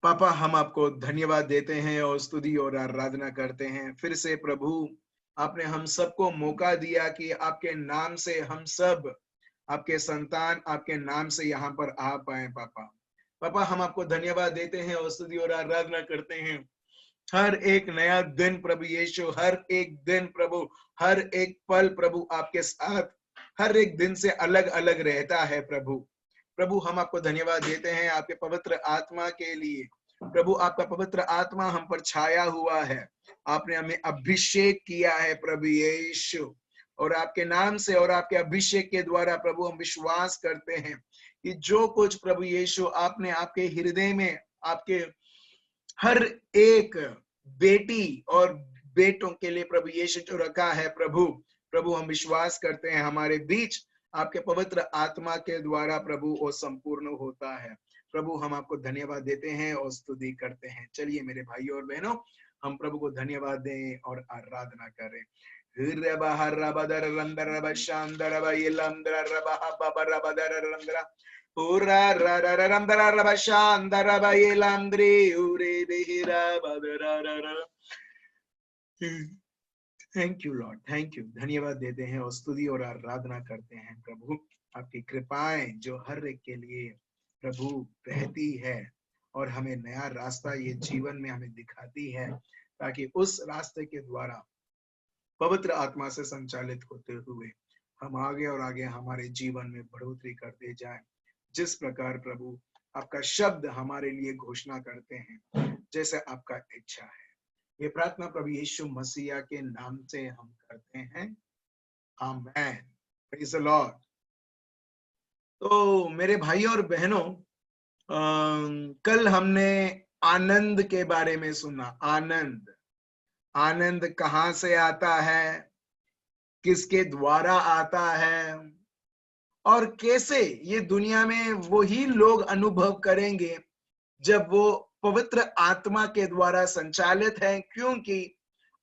पापा, हम आपको धन्यवाद देते हैं और स्तुति और आराधना करते हैं। फिर से प्रभु, आपने हम सबको मौका दिया कि आपके नाम से हम सब, आपके संतान, आपके नाम से यहाँ पर आ पाए। पापा, पापा, हम आपको धन्यवाद देते हैं और स्तुति और आराधना करते हैं। हर एक नया दिन प्रभु यीशु, हर एक दिन प्रभु, हर एक पल प्रभु आपके साथ, हर एक दिन से अलग अलग रहता है। प्रभु, प्रभु, हम आपको धन्यवाद देते हैं आपके पवित्र आत्मा के लिए। प्रभु, आपका पवित्र आत्मा हम पर छाया हुआ है। आपने हमें अभिषेक किया है प्रभु यीशु, और आपके नाम से और आपके अभिषेक के द्वारा प्रभु हम विश्वास करते हैं कि जो कुछ प्रभु यीशु आपने आपके हृदय में, आपके हर एक बेटी और बेटों के लिए प्रभु यीशु जो रखा है, प्रभु प्रभु हम विश्वास करते हैं हमारे बीच आपके पवित्र आत्मा के द्वारा प्रभु वो संपूर्ण होता है। प्रभु, हम आपको धन्यवाद देते हैं और स्तुति करते हैं। चलिए मेरे भाइयों और बहनों, हम प्रभु को धन्यवाद दें और आराधना करें। Thank you Lord, thank you. धन्यवाद देते हैं और स्तुति और आराधना करते हैं। प्रभु, आपकी कृपाएं जो हर एक के लिए प्रभु रहती है और हमें नया रास्ता ये जीवन में हमें दिखाती है, ताकि उस रास्ते के द्वारा पवित्र आत्मा से संचालित होते हुए हम आगे और आगे हमारे जीवन में बढ़ोतरी करते जाएं। जिस प्रकार प्रभु आपका शब्द हमारे लिए घोषणा करते हैं, जैसे आपका इच्छा है। ये प्रार्थना प्रभु यीशु मसीह के नाम से हम करते हैं, आमेन। Praise the Lord. तो मेरे भाइयों और बहनों, कल हमने आनंद के बारे में सुना। आनंद, आनंद कहाँ से आता है, किसके द्वारा आता है, और कैसे ये दुनिया में वही लोग अनुभव करेंगे जब वो पवित्र आत्मा के द्वारा संचालित है। क्योंकि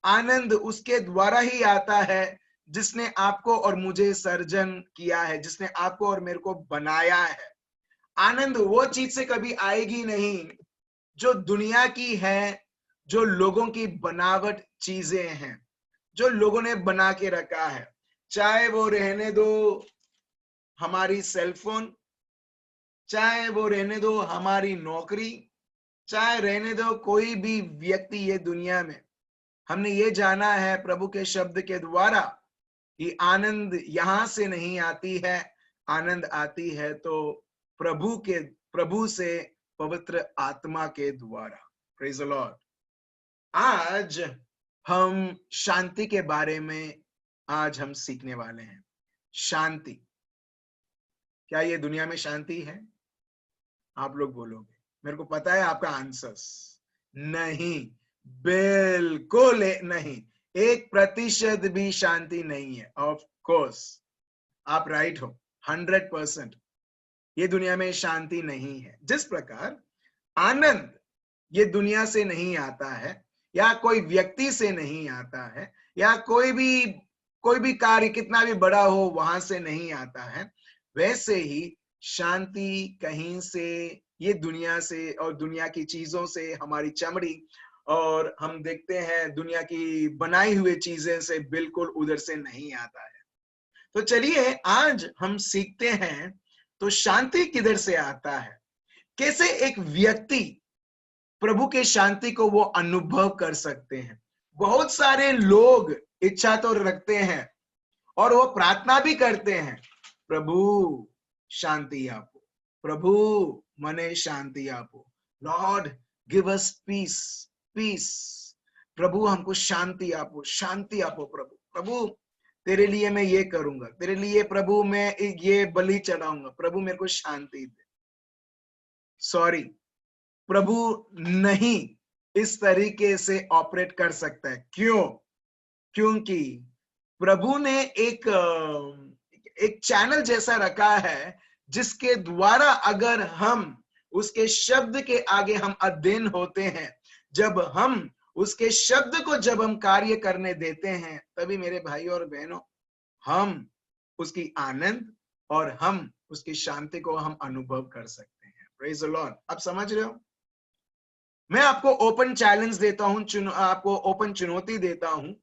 आनंद उसके द्वारा ही आता है जिसने आपको और मुझे सर्जन किया है, जिसने आपको और मेरे को बनाया है। आनंद वो चीज से कभी आएगी नहीं जो दुनिया की है, जो लोगों की बनावट चीजें हैं, जो लोगों ने बना के रखा है। चाहे वो रहने दो हमारी सेलफोन, चाहे वो रहने दो हमारी नौकरी, चाहे रहने दो कोई भी व्यक्ति ये दुनिया में। हमने ये जाना है प्रभु के शब्द के द्वारा कि आनंद यहां से नहीं आती है, आनंद आती है तो प्रभु से, पवित्र आत्मा के द्वारा। Praise the Lord. आज हम शांति के बारे में आज हम सीखने वाले हैं। शांति, क्या ये दुनिया में शांति है? आप लोग बोलोगे, मेरे को पता है आपका आंसर्स। नहीं, बिल्कुल नहीं, 1% भी शांति नहीं है। ऑफ कोर्स आप राइट हो, 100%। ये दुनिया में शांति नहीं है। जिस प्रकार आनंद ये दुनिया से नहीं आता है, या कोई व्यक्ति से नहीं आता है, या कोई भी कार्य कितना भी बड़ा हो वहां से नहीं आता है, वैसे ही शांति कहीं से, ये दुनिया से और दुनिया की चीजों से, हमारी चमड़ी और हम देखते हैं दुनिया की बनाई हुई चीजें से बिल्कुल उधर से नहीं आता है। तो चलिए आज हम सीखते हैं, तो शांति किधर से आता है, कैसे एक व्यक्ति प्रभु के शांति को वो अनुभव कर सकते हैं। बहुत सारे लोग इच्छा तो रखते हैं और वो प्रार्थना भी करते हैं, प्रभु शांति आपो, प्रभु मने शांति आपो, Lord give us peace, peace. प्रभु हमको शांति आपो, शांति आपो। प्रभु, प्रभु तेरे लिए मैं ये करूंगा, तेरे लिए प्रभु मैं ये बलि चढ़ाऊंगा, प्रभु मेरे को शांति दे। सॉरी, प्रभु नहीं इस तरीके से ऑपरेट कर सकता है। क्यों? क्योंकि प्रभु ने एक चैनल जैसा रखा है जिसके द्वारा अगर हम उसके शब्द के आगे हम अधीन होते हैं, जब हम उसके शब्द को जब हम कार्य करने देते हैं, तभी मेरे भाई और बहनों हम उसकी आनंद और हम उसकी शांति को हम अनुभव कर सकते हैं। Praise the Lord. आप समझ रहे हो? मैं आपको ओपन चैलेंज देता हूं, आपको ओपन चुनौती देता हूं।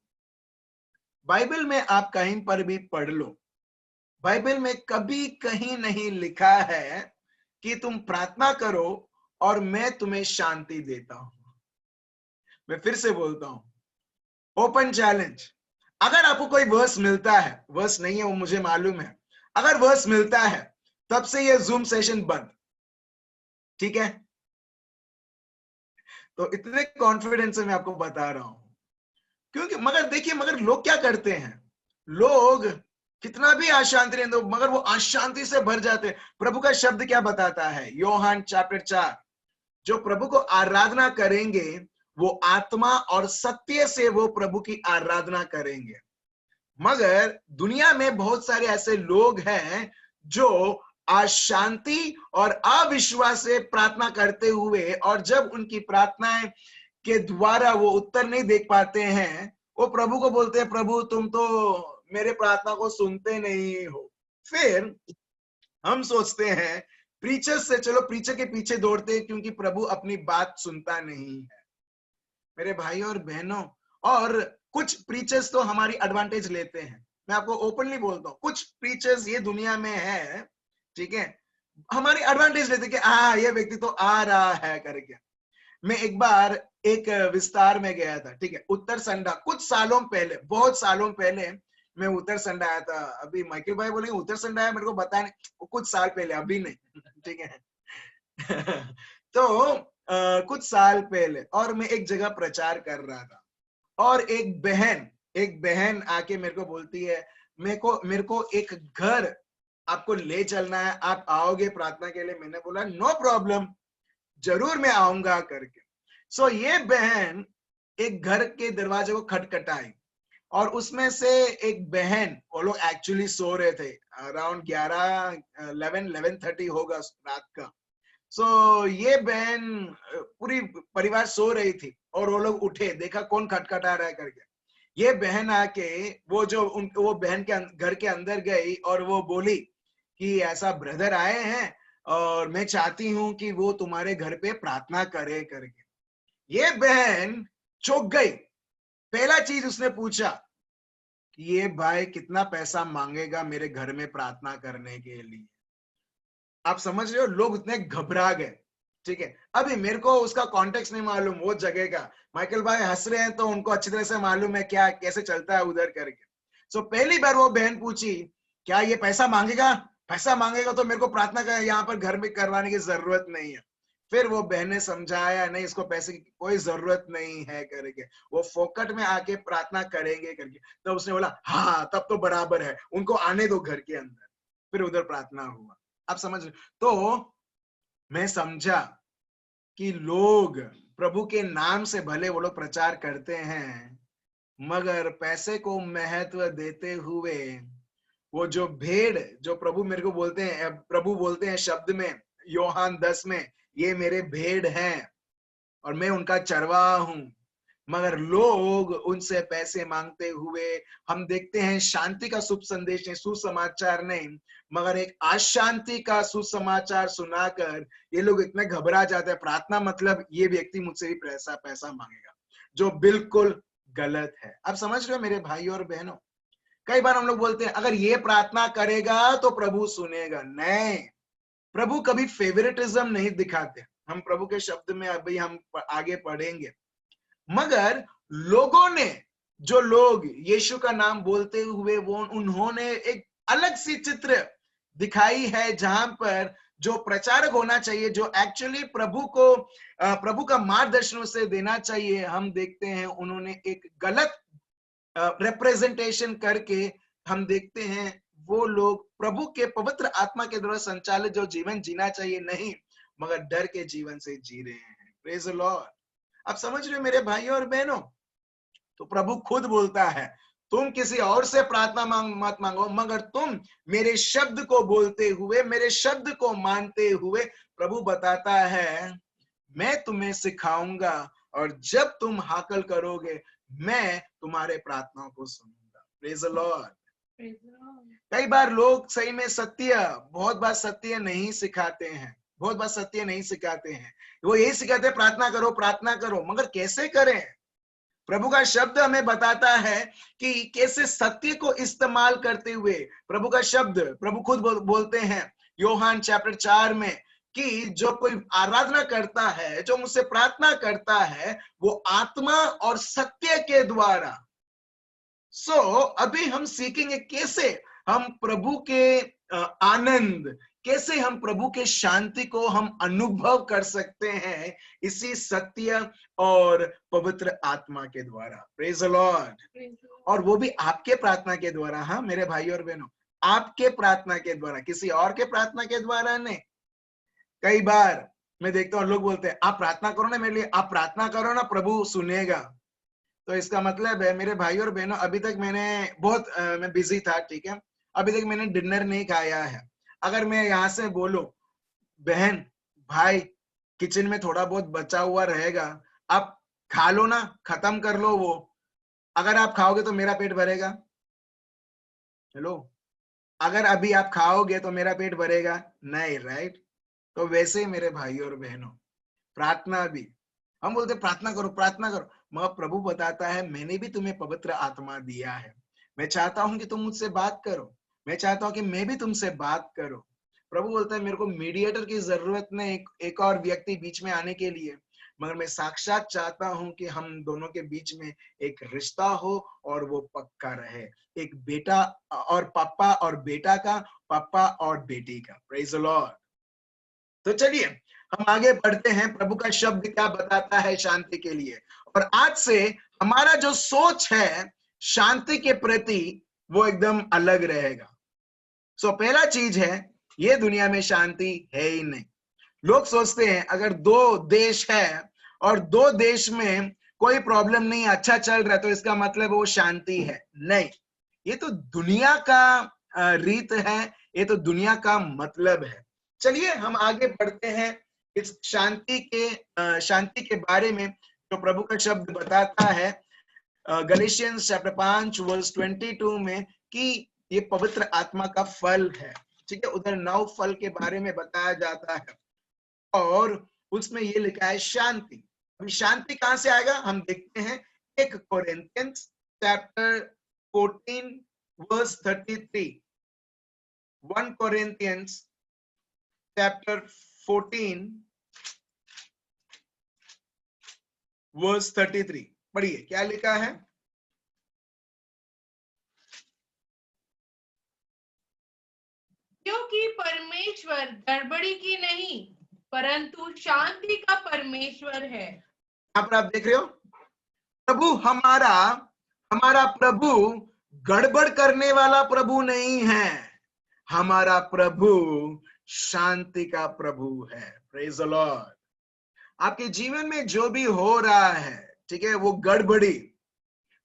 बाइबल में आप कहीं पर भी पढ़ लो, बाइबल में कभी कहीं नहीं लिखा है कि तुम प्रार्थना करो और मैं तुम्हें शांति देता हूं। मैं फिर से बोलता हूं, ओपन चैलेंज। अगर आपको कोई वर्स मिलता है, वर्स नहीं है वो मुझे मालूम है, अगर वर्स मिलता है तब से ये जूम सेशन बंद, ठीक है? तो इतने कॉन्फिडेंस से मैं आपको बता रहा हूं, क्योंकि मगर देखिए, मगर लोग क्या करते हैं, लोग कितना भी अशांति रहने दो मगर वो अशांति से भर जाते हैं। प्रभु का शब्द क्या बताता है, यूहन्ना चैप्टर 4, जो प्रभु को आराधना करेंगे वो आत्मा और सत्य से वो प्रभु की आराधना करेंगे। मगर दुनिया में बहुत सारे ऐसे लोग हैं जो अशांति और अविश्वास से प्रार्थना करते हुए, और जब उनकी प्रार्थनाएं के द्वारा वो उत्तर नहीं देख पाते हैं, वो प्रभु को बोलते हैं, प्रभु तुम तो मेरे प्रार्थना को सुनते नहीं हो। फिर हम सोचते हैं प्रीचर से, चलो प्रीचर के पीछे दौड़ते हैं क्योंकि प्रभु अपनी बात सुनता नहीं है। मेरे भाइयों और बहनों, और कुछ प्रीचर्स तो हमारी एडवांटेज लेते हैं। मैं आपको ओपनली बोलता हूँ, कुछ प्रीचर्स ये दुनिया में है, ठीक है, हमारी एडवांटेज लेते कि ये व्यक्ति तो आ रहा है करके। मैं एक बार एक विस्तार में गया था, ठीक है, उत्तर संडा, कुछ सालों पहले, बहुत सालों पहले मैं उत्तर संडा आया था। अभी माइकल भाई बोलेंगे उत्तर संडा आया, मेरे को बताया नहीं, कुछ साल पहले, अभी नहीं, ठीक है। तो कुछ साल पहले, और मैं एक जगह प्रचार कर रहा था, और एक बहन आके मेरे को बोलती है, मेरे को एक घर आपको ले चलना है, आप आओगे प्रार्थना के लिए? मैंने बोला नो प्रॉब्लम, जरूर मैं आऊंगा करके। सो ये बहन एक घर के दरवाजे को खटखटाई, और उसमें से एक बहन, वो लोग एक्चुअली सो रहे थे, अराउंड 11:30 होगा रात का। सो ये बहन, पूरी परिवार सो रही थी, और वो लोग उठे, देखा कौन खटखटा रहा है करके। ये बहन आके वो बहन के घर के अंदर गई, और वो बोली कि ऐसा ब्रदर आए हैं और मैं चाहती हूं कि वो तुम्हारे घर पे प्रार्थना करे करके। ये बहन चौंक गई। पहला चीज उसने पूछा कि ये भाई कितना पैसा मांगेगा मेरे घर में प्रार्थना करने के लिए? आप समझ रहे हो, लोग उतने घबरा गए, ठीक है। अभी मेरे को उसका कॉन्टेक्स्ट नहीं मालूम वो जगह का, माइकल भाई हंस रहे हैं तो उनको अच्छी तरह से मालूम है क्या कैसे चलता है उधर करके। सो पहली बार वो बहन पूछी, क्या ये पैसा मांगेगा? पैसा मांगेगा तो मेरे को प्रार्थना कर यहाँ पर घर में करवाने की जरूरत नहीं है। फिर वो बहन ने समझाया, नहीं इसको पैसे की कोई जरूरत नहीं है करके, वो फोकट में आके प्रार्थना करेंगे करके। तो उसने बोला हाँ तब तो बराबर है, उनको आने दो घर के अंदर। फिर उधर प्रार्थना हुआ। आप समझ रहे? तो मैं समझा कि लोग प्रभु के नाम से भले वो लोग प्रचार करते हैं, मगर पैसे को महत्व देते हुए वो जो भेड़, जो प्रभु मेरे को बोलते हैं, प्रभु बोलते हैं शब्द में यूहन्ना 10 में, ये मेरे भेड़ हैं और मैं उनका चरवाहा हूं, मगर लोग उनसे पैसे मांगते हुए हम देखते हैं शांति का शुभ संदेश नहीं, सुसमाचार नहीं, मगर एक अशांति का सुसमाचार सुनाकर ये लोग इतने घबरा जाते हैं। प्रार्थना मतलब ये व्यक्ति मुझसे भी पैसा पैसा मांगेगा, जो बिल्कुल गलत है। आप समझ रहे हो मेरे भाई और बहनों? कई बार हम लोग बोलते हैं अगर ये प्रार्थना करेगा तो प्रभु सुनेगा। नहीं, प्रभु कभी फेवरेटिज्म नहीं दिखाते। हम प्रभु के शब्द में अभी हम आगे पढ़ेंगे, मगर लोगों ने, जो लोग यीशु का नाम बोलते हुए वो उन्होंने एक अलग सी चित्र दिखाई है, जहां पर जो प्रचारक होना चाहिए, जो एक्चुअली प्रभु को प्रभु का मार्गदर्शन से देना चाहिए, हम देखते हैं उन्होंने एक गलत रिप्रेजेंटेशन करके हम देखते हैं वो लोग प्रभु के पवित्र आत्मा के द्वारा संचालित जो जीवन जीना चाहिए नहीं, मगर डर के जीवन से जी रहे हैं। Praise the Lord. आप समझ रहे हो मेरे भाइयों और बहनों? तो प्रभु खुद बोलता है, तुम किसी और से प्रार्थना मत मांगो, मगर तुम मेरे शब्द को बोलते हुए, मेरे शब्द को मानते हुए, प्रभु बताता है मैं तुम्हें सिखाऊंगा, और जब तुम हाकल करोगे मैं तुम्हारे प्रार्थनाओं को सुनूंगा। Praise the Lord. कई बार लोग सही में सत्य, बहुत बार सत्य नहीं सिखाते हैं, बहुत बार सत्य नहीं सिखाते हैं। वो यही सिखाते हैं प्रार्थना करो, मगर कैसे करें? प्रभु का शब्द हमें बताता है कि कैसे सत्य को इस्तेमाल करते हुए, प्रभु का शब्द, प्रभु खुद बोलते हैं यूहन्ना चैप्टर 4 में कि जो कोई आराधना करता है, जो मुझसे प्रार्थना करता है, वो आत्मा और सत्य के द्वारा। अभी हम सीखेंगे कैसे हम प्रभु के आनंद, कैसे हम प्रभु के शांति को हम अनुभव कर सकते हैं इसी सत्य और पवित्र आत्मा के द्वारा। Praise the Lord. और वो भी आपके प्रार्थना के द्वारा। हाँ मेरे भाई और बहनों, आपके प्रार्थना के द्वारा, किसी और के प्रार्थना के द्वारा नहीं। कई बार मैं देखता हूँ लोग बोलते हैं आप प्रार्थना करो ना मेरे लिए, आप प्रार्थना करो ना प्रभु सुनेगा। तो इसका मतलब है मेरे भाई और बहनों, अभी तक मैंने मैं बिजी था, ठीक है, अभी तक मैंने डिनर नहीं खाया है। अगर मैं यहाँ से बोलूं बहन भाई किचन में थोड़ा बहुत बचा हुआ रहेगा, आप खा लो ना, खत्म कर लो वो, अगर आप खाओगे तो मेरा पेट भरेगा? हेलो, अगर अभी आप खाओगे तो मेरा पेट भरेगा नहीं, राइट? तो वैसे ही मेरे भाई और बहनों, प्रार्थना भी, हम बोलते प्रार्थना करो, मगर प्रभु बताता है मैंने भी तुम्हें पवित्र आत्मा दिया है, मैं चाहता हूं कि तुम मुझसे बात करो, मैं चाहता हूं कि मैं भी तुमसे बात करूं। प्रभु बोलता है मेरे को मीडिएटर की जरूरत नहीं, एक और व्यक्ति बीच में आने के लिए, मगर मैं साक्षात चाहता हूं कि हम दोनों के बीच में एक रिश्ता हो और वो पक्का रहे, एक बेटा और पापा और बेटा का, पापा और बेटी का। Praise the Lord. तो चलिए हम आगे बढ़ते हैं, प्रभु का शब्द क्या बताता है शांति के लिए। और आज से हमारा जो सोच है शांति के प्रति वो एकदम अलग रहेगा। पहला चीज है, ये दुनिया में शांति है ही नहीं। लोग सोचते हैं अगर दो देश है और दो देश में कोई प्रॉब्लम नहीं, अच्छा चल रहा है, तो इसका मतलब वो शांति है। नहीं, ये तो दुनिया का रीत है, ये तो दुनिया का मतलब है। चलिए हम आगे बढ़ते हैं इस शांति के बारे में जो प्रभु का शब्द बताता है गलेशियंस चैप्टर 5 वर्स 22 में कि ये पवित्र आत्मा का फल है। ठीक है, उधर 9 फल के बारे में बताया जाता है और उसमें ये लिखा है शांति। अभी शांति कहां से आएगा हम देखते हैं। 1 कोरिन्थियंस चैप्टर 14 वर्स 33। 1 कोरिन्थियंस चैप्टर 14 वर्स 33 पढ़िए, क्या लिखा है? क्योंकि परमेश्वर गड़बड़ी की नहीं परंतु शांति का परमेश्वर है। यहाँ पर आप देख रहे हो, प्रभु हमारा प्रभु गड़बड़ करने वाला प्रभु नहीं है, हमारा प्रभु शांति का प्रभु है। Praise the Lord. आपके जीवन में जो भी हो रहा है, ठीक है, वो गड़बड़ी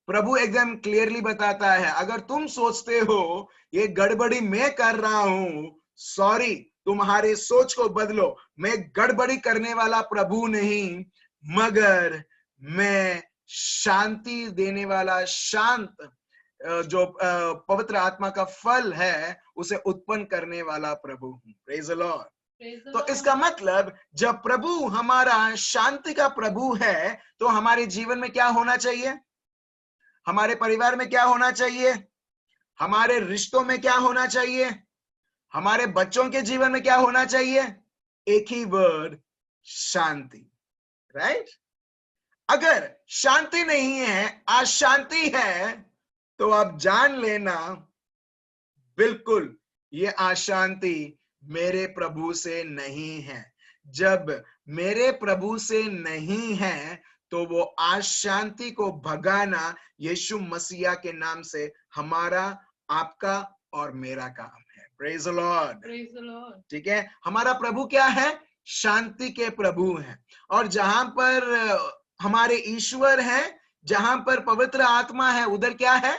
प्रभु एकदम क्लियरली बताता है। अगर तुम सोचते हो ये गड़बड़ी मैं कर रहा हूं, सॉरी, तुम्हारे सोच को बदलो। मैं गड़बड़ी करने वाला प्रभु नहीं, मगर मैं शांति देने वाला, शांत जो पवित्र आत्मा का फल है उसे उत्पन्न करने वाला प्रभु हूं। Praise the Lord. तो इसका मतलब जब प्रभु हमारा शांति का प्रभु है तो हमारे जीवन में क्या होना चाहिए? हमारे परिवार में क्या होना चाहिए? हमारे रिश्तों में क्या होना चाहिए? हमारे बच्चों के जीवन में क्या होना चाहिए? एक ही वर्ड, शांति। राइट? अगर शांति नहीं है, अशांति है, तो आप जान लेना बिल्कुल ये अशांति मेरे प्रभु से नहीं है। जब मेरे प्रभु से नहीं है तो वो अशांति को भगाना यीशु मसीहा के नाम से हमारा, आपका और मेरा काम है। Praise the Lord. ठीक है, हमारा प्रभु क्या है? शांति के प्रभु हैं। और जहां पर हमारे ईश्वर है, जहां पर पवित्र आत्मा है, उधर क्या है?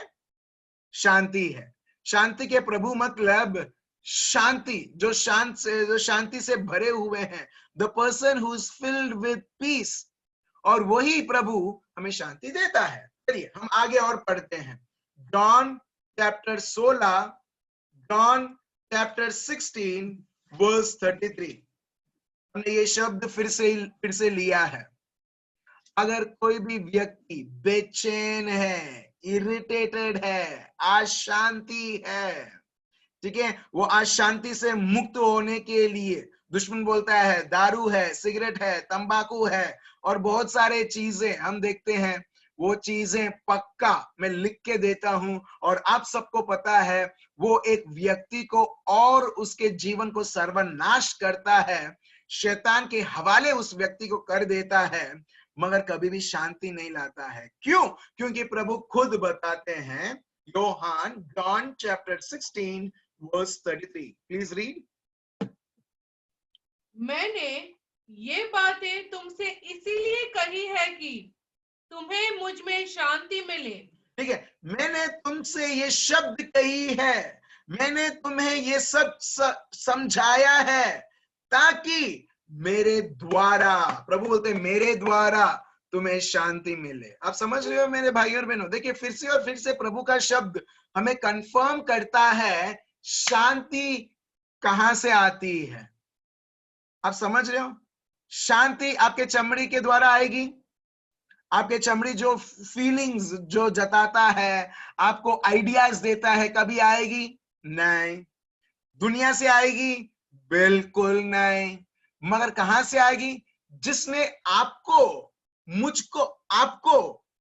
शांति है। शांति के प्रभु मतलब शांति, जो शांति से भरे हुए हैं, the person who is filled with piece, और वही प्रभु हमें शांति देता है। चलिए हम आगे और पढ़ते हैं। John chapter 16, John chapter 16 verse 33। हमने ये शब्द फिर से लिया है। अगर कोई भी व्यक्ति बेचैन है, इरिटेटेड है, अशांति है, ठीक है, वो अशांति से मुक्त होने के लिए दुश्मन बोलता है दारू है, सिगरेट है, तंबाकू है और बहुत सारे चीजें हम देखते हैं। वो चीजें पक्का मैं लिख के देता हूं और आप सबको पता है वो एक व्यक्ति को और उसके जीवन को सर्वनाश करता है, शैतान के हवाले उस व्यक्ति को कर देता है, मगर कभी भी शांति नहीं लाता है। क्यों? क्योंकि प्रभु खुद बताते हैं, योहान John chapter 16 verse 33, please read। मैंने ये बातें तुमसे इसीलिए कही है कि तुम्हें मुझ में शांति मिले। ठीक है, मैंने तुमसे ये शब्द कही है, मैंने तुम्हें ये सब समझाया है ताकि मेरे द्वारा, प्रभु बोलते हैं मेरे द्वारा तुम्हें शांति मिले। आप समझ रहे हो मेरे भाई और बहनों? देखिए फिर से प्रभु का शब्द हमें कंफर्म करता है शांति कहां से आती है। आप समझ रहे हो? शांति आपके चमड़ी के द्वारा आएगी। आपके चमड़ी जो फीलिंग्स जो जताता है, आपको आइडियाज देता है, कभी आएगी नहीं। दुनिया से आएगी? बिल्कुल नहीं। मगर कहां से आएगी? जिसने आपको,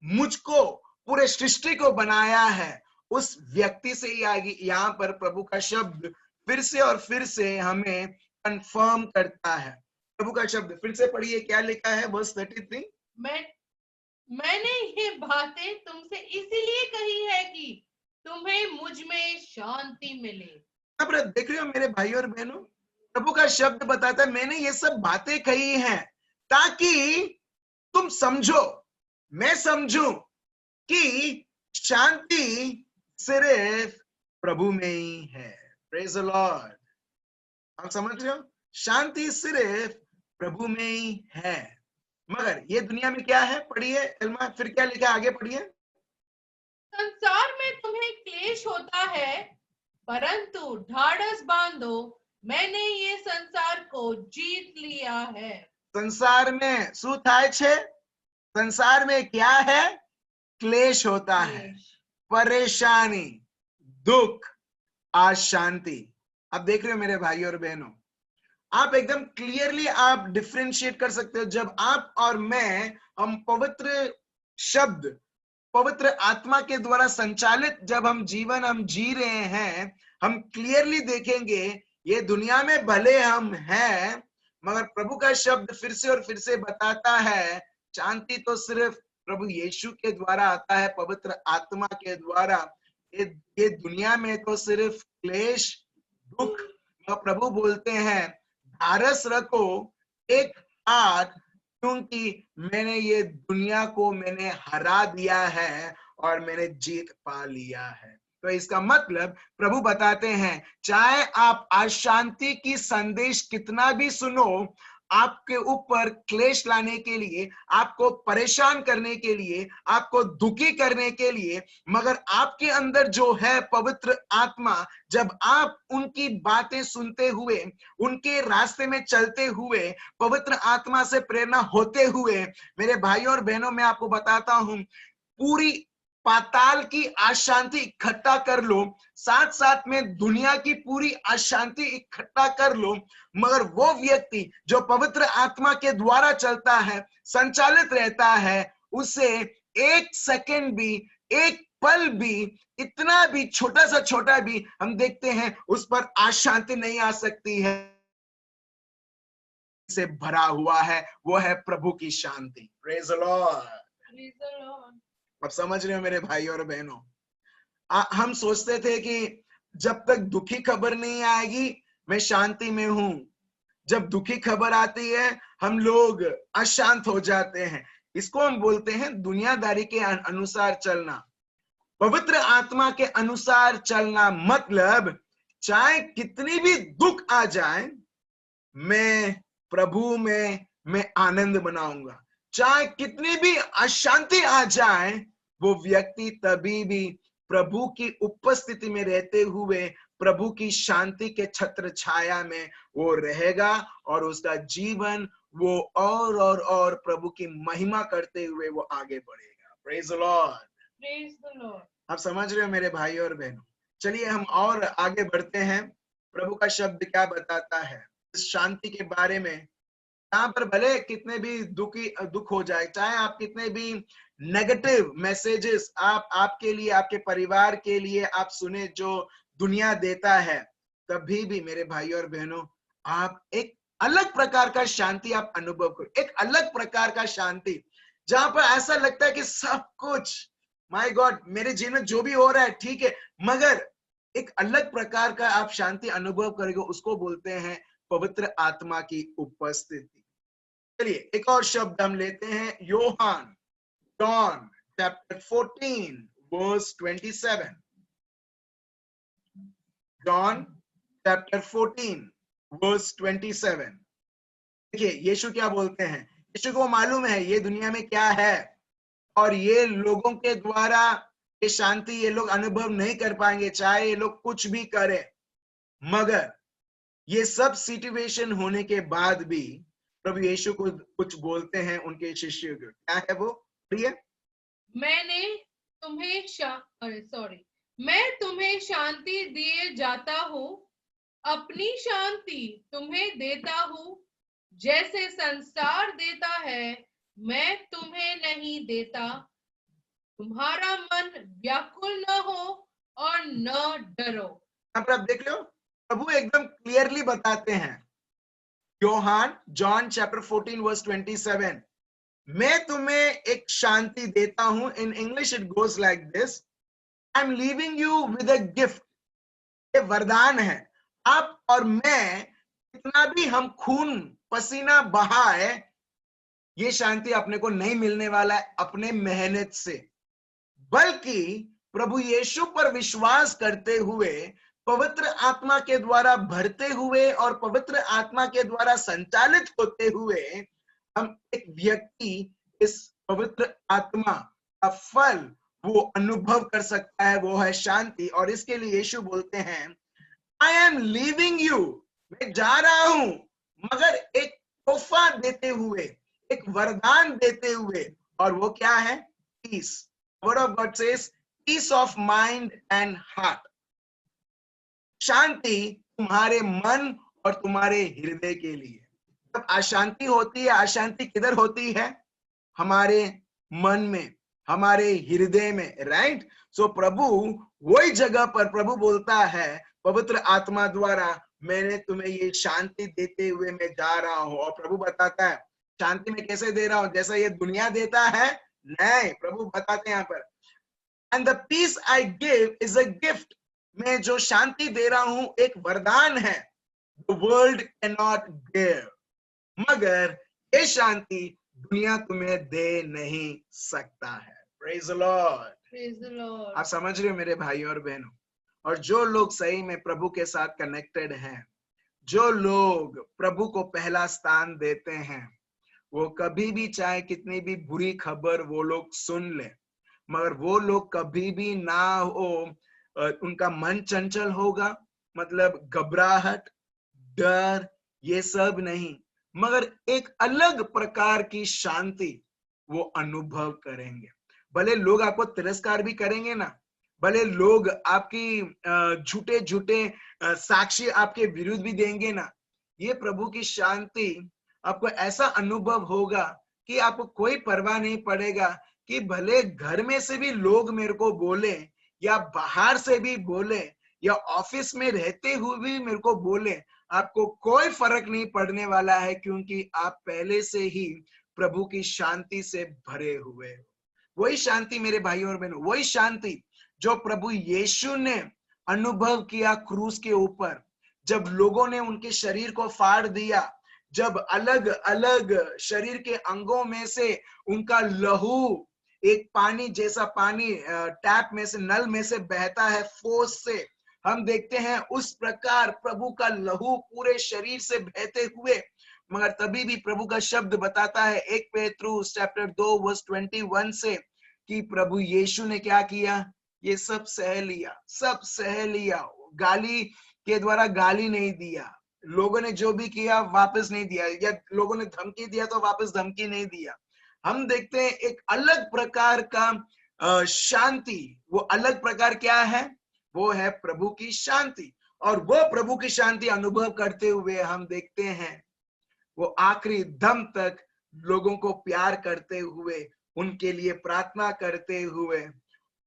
मुझको पूरे सृष्टि को बनाया है, उस व्यक्ति से ही आएगी। यहां पर प्रभु का शब्द फिर से और फिर से हमें कंफर्म करता है। प्रभु का शब्द फिर से पढ़िए, क्या लिखा है वर्स 33। मैंने ये बातें तुमसे इसीलिए कही है कि तुम्हें मुझ में शांति मिले। अब देख रहे हो मेरे भाई और बहनों, प्रभु का शब्द बताता है मैंने ये सब बातें कही हैं ताकि तुम समझो, मैं समझूं कि शांति सिर्फ प्रभु में ही है। Praise the Lord. आप समझ रहे हो? शांति सिर्फ प्रभु में ही है। मगर ये दुनिया में क्या है? पढ़िए एल्मा, फिर क्या लिखा आगे पढ़िए। संसार में तुम्हें क्लेश होता है, परंतु ढाढ़स बांधो, मैंने ये संसार को जीत लिया है। संसार में शू थाय छे? संसार में क्या है? क्लेश होता है, परेशानी, दुख, अशांति। अब देख रहे हो मेरे भाई और बहनों, आप एकदम क्लियरली आप डिफरेंशिएट कर सकते हो। जब आप और मैं, हम पवित्र शब्द, पवित्र आत्मा के द्वारा संचालित जब हम जीवन हम जी रहे हैं, हम क्लियरली देखेंगे ये दुनिया में भले हम हैं, मगर प्रभु का शब्द फिर से और फिर से बताता है शांति तो सिर्फ प्रभु यीशु के द्वारा आता है, पवित्र आत्मा के द्वारा। ये दुनिया में तो सिर्फ क्लेश, दुख। प्रभु बोलते हैं धारस रखो, एक हाथ, क्योंकि मैंने ये दुनिया को मैंने हरा दिया है और मैंने जीत पा लिया है। तो इसका मतलब प्रभु बताते हैं चाहे आप अशांति की संदेश कितना भी सुनो, आपके ऊपर क्लेश लाने के लिए, आपको परेशान करने के लिए, आपको दुखी करने के लिए, मगर आपके अंदर जो है पवित्र आत्मा, जब आप उनकी बातें सुनते हुए, उनके रास्ते में चलते हुए, पवित्र आत्मा से प्रेरणा होते हुए, मेरे भाइयों और बहनों मैं आपको बताता हूं, पूरी पाताल की अशांति इकट्ठा कर लो, साथ साथ में दुनिया की पूरी अशांति इकट्ठा कर लो, मगर वो व्यक्ति जो पवित्र आत्मा के द्वारा चलता है, संचालित रहता है, उसे एक सेकंड भी, एक पल भी, इतना भी छोटा सा भी हम देखते हैं उस पर अशांति नहीं आ सकती है। से भरा हुआ है, वो है प्रभु की शांति। Praise the Lord. अब समझ रहे हो मेरे भाई और बहनों, हम सोचते थे कि जब तक दुखी खबर नहीं आएगी मैं शांति में हूं। जब दुखी खबर आती है हम लोग अशांत हो जाते हैं। इसको हम बोलते हैं दुनियादारी के अनुसार चलना। पवित्र आत्मा के अनुसार चलना मतलब चाहे कितनी भी दुख आ जाए, मैं प्रभु में मैं आनंद मनाऊंगा। चाहे कितनी भी अशांति आ जाए, वो व्यक्ति तभी भी प्रभु की उपस्थिति में रहते हुए प्रभु की शांति के छत्र छाया में वो रहेगा और उसका जीवन वो और प्रभु की महिमा करते हुए वो आगे बढ़ेगा। Praise the lord. Praise the Lord. आप समझ रहे हो मेरे भाई और बहनों? चलिए हम और आगे बढ़ते हैं। प्रभु का शब्द क्या बताता है इस शांति के बारे में? यहाँ पर भले कितने भी दुख हो जाए, चाहे आप कितने भी नेगेटिव मैसेजेस आपके लिए, आपके परिवार के लिए आप सुने जो दुनिया देता है, तभी भी मेरे भाई और बहनों आप एक अलग प्रकार का शांति आप अनुभव करो, एक अलग प्रकार का शांति जहां पर ऐसा लगता है कि सब कुछ, माय गॉड, मेरे जीवन में जो भी हो रहा है ठीक है, मगर एक अलग प्रकार का आप शांति अनुभव करेंगे, उसको बोलते हैं पवित्र आत्मा की उपस्थिति। चलिए एक और शब्द हम लेते हैं, योहान, John chapter 14 verse 27। John chapter 14 verse 27। देखिए यीशु क्या बोलते हैं। यीशु को मालूम है ये दुनिया में क्या है और ये लोगों के द्वारा ये शांति ये लोग अनुभव नहीं कर पाएंगे, चाहे ये लोग कुछ भी करें। मगर ये सब सिचुएशन होने के बाद भी प्रभु यीशु को कुछ बोलते हैं उनके शिष्यों को। क्या है वो? प्रिय, मैं तुम्हें शांति दिए जाता हूँ, अपनी शांति तुम्हें देता हूँ। जैसे संसार देता है मैं तुम्हें नहीं देता। तुम्हारा मन व्याकुल न हो और न डरो। यहाँ पर आप देख लो, प्रभु एकदम क्लियरली बताते हैं। योहान, जॉन चैप्टर 14 वर्स 27, मैं तुम्हें एक शांति देता हूं। In English it goes like this, I am leaving you with a gift. ये वरदान है। आप और मैं कितना भी हम खून पसीना बहाए, ये शांति अपने को नहीं मिलने वाला है अपने मेहनत से, बल्कि प्रभु यीशु पर विश्वास करते हुए, पवित्र आत्मा के द्वारा भरते हुए और पवित्र आत्मा के द्वारा संचालित होते हुए हम एक व्यक्ति इस पवित्र आत्मा का फल वो अनुभव कर सकता है, वो है शांति। और इसके लिए यीशु बोलते हैं, आई एम लीविंग यू, मैं जा रहा हूं, मगर एक तोहफा देते हुए, एक वरदान देते हुए, और वो क्या है? Peace. Word of God says peace of mind and heart. शांति तुम्हारे मन और तुम्हारे हृदय के लिए। जब अशांति होती है, अशांति किधर होती है? हमारे मन में, हमारे हृदय में, राइट? सो प्रभु वही जगह पर प्रभु बोलता है पवित्र आत्मा द्वारा, मैंने तुम्हें ये शांति देते हुए मैं जा रहा हूं। और प्रभु बताता है शांति में कैसे दे रहा हूं, जैसा ये दुनिया देता है नहीं। प्रभु बताते हैं यहाँ पर, and the peace I give is a gift. मैं जो शांति दे रहा हूं एक वरदान है, the world can not give. मगर ये शांति दुनिया तुम्हें दे नहीं सकता है। Praise the lord. Praise the Lord. आप समझ रहे हो मेरे भाई और बहनों? और जो लोग सही में प्रभु के साथ कनेक्टेड हैं, जो लोग प्रभु को पहला स्थान देते हैं, वो कभी भी चाहे कितनी भी बुरी खबर वो लोग सुन ले, मगर वो लोग कभी भी ना हो उनका मन चंचल होगा, मतलब घबराहट, डर, ये सब नहीं, मगर एक अलग प्रकार की शांति वो अनुभव करेंगे। भले लोग आपको तिरस्कार भी करेंगे ना, भले लोग आपकी झूठे झूठे साक्षी आपके विरुद्ध भी देंगे ना, ये प्रभु की शांति आपको ऐसा अनुभव होगा कि आपको कोई परवाह नहीं पड़ेगा कि भले घर में से भी लोग मेरे को बोले या बाहर से भी बोले या ऑफिस में रहते हुए भी मेरे को बोले, आपको कोई फर्क नहीं पड़ने वाला है, क्योंकि आप पहले से ही प्रभु की शांति से भरे हुए हो। वही शांति मेरे भाई और बहनों, वही शांति जो प्रभु यीशु ने अनुभव किया क्रूस के ऊपर, जब लोगों ने उनके शरीर को फाड़ दिया, जब अलग अलग शरीर के अंगों में से उनका लहू एक पानी जैसा पानी टैप में से, नल में से बहता है, फोर्स से हम देखते हैं, उस प्रकार प्रभु का लहू पूरे शरीर से बहते हुए। मगर तभी भी प्रभु का शब्द बताता है 1 पेट्रुस चैप्टर 2 वर्स 21 से कि प्रभु यीशु ने क्या किया? ये सब सह लिया, सब सह लिया, गाली के द्वारा गाली नहीं दिया, लोगों ने जो भी किया वापस नहीं दिया, या लोगों ने धमकी दिया तो वापस धमकी नहीं दिया। हम देखते हैं एक अलग प्रकार का शांति। वो अलग प्रकार क्या है? वो है प्रभु की शांति। और वो प्रभु की शांति अनुभव करते हुए हम देखते हैं वो आखिरी दम तक लोगों को प्यार करते हुए, उनके लिए प्रार्थना करते हुए,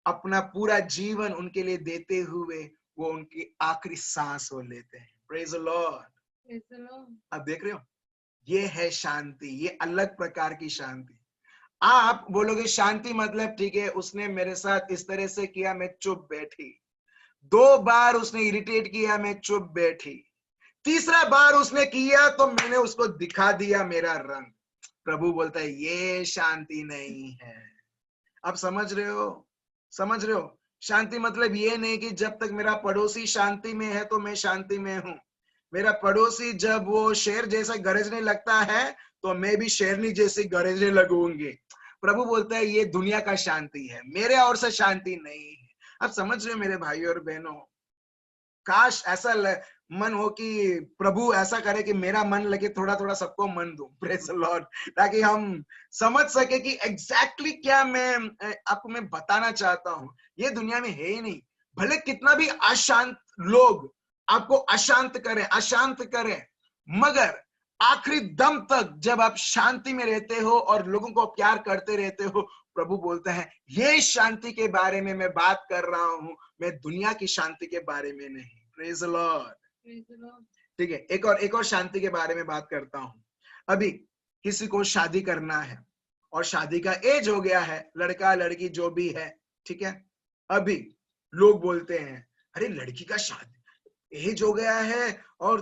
अपना पूरा जीवन उनके लिए देते हुए वो उनकी आखिरी सांस वो लेते हैं। Praise the lord. Praise the Lord. आप देख रहे हो, ये है शांति, ये अलग प्रकार की शांति। आप बोलोगे शांति मतलब ठीक है, उसने मेरे साथ इस तरह से किया, मैं चुप बैठी। 2 बार उसने इरिटेट किया, मैं चुप बैठी। तीसरा बार उसने किया तो मैंने उसको दिखा दिया मेरा रंग। प्रभु बोलता है ये शांति नहीं है। आप समझ रहे हो? समझ रहे हो? शांति मतलब ये नहीं कि जब तक मेरा पड़ोसी शांति में है तो मैं शांति में हूं। मेरा पड़ोसी जब वो शेर जैसा गरजने लगता है तो मैं भी शेरनी जैसी गरजने लगूंगी। प्रभु बोलता है ये दुनिया का शांति है, मेरे ओर से शांति नहीं है। आप समझ रहे हो मेरे भाइयों और बहनों? काश ऐसा मन हो कि प्रभु ऐसा करे कि मेरा मन लगे, थोड़ा थोड़ा सबको मन दूं। Praise the Lord. ताकि हम समझ सके कि एग्जैक्टली क्या मैं आपको मैं बताना चाहता हूं। ये दुनिया में है ही नहीं। भले कितना भी अशांत लोग आपको अशांत करें, मगर आखिरी दम तक जब आप शांति में रहते हो और लोगों को प्यार करते रहते हो, प्रभु बोलता है ये शांति के बारे में मैं बात कर रहा हूं, मैं दुनिया की शांति के बारे में नहीं। Praise the lord. Praise the Lord. ठीक है, एक और शांति के बारे में बात करता हूं। अभी किसी को शादी करना है और शादी का एज हो गया है, लड़का लड़की जो भी है, ठीक है। अभी लोग बोलते हैं अरे लड़की का शादी एज हो गया है और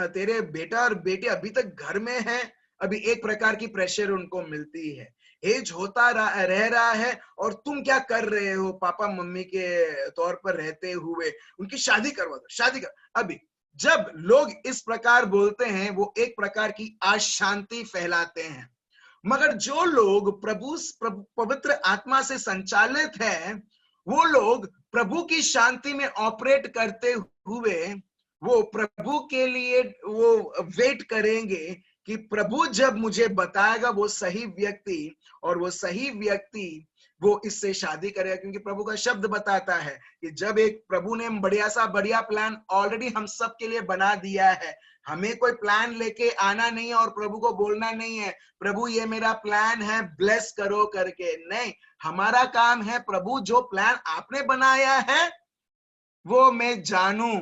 तेरे बेटा और बेटी अभी तक घर में है। अभी एक प्रकार की प्रेशर उनको मिलती है, एज होता रह रहा है और तुम क्या कर रहे हो पापा मम्मी के तौर पर रहते हुए, उनकी शादी करवा दो, शादी कर। अभी जब लोग इस प्रकार बोलते हैं वो एक प्रकार की अशांति फैलाते हैं। मगर जो लोग पवित्र आत्मा से संचालित है, वो लोग प्रभु की शांति में ऑपरेट करते हुए वो प्रभु के लिए वो वेट करेंगे कि प्रभु जब मुझे बताएगा वो सही व्यक्ति, और वो सही व्यक्ति वो इससे शादी करेगा। क्योंकि प्रभु का शब्द बताता है कि जब एक प्रभु ने बढ़िया प्लान ऑलरेडी हम सब के लिए बना दिया है, हमें कोई प्लान लेके आना नहीं है और प्रभु को बोलना नहीं है प्रभु ये मेरा प्लान है ब्लेस करो करके। नहीं, हमारा काम है प्रभु जो प्लान आपने बनाया है वो मैं जानूं।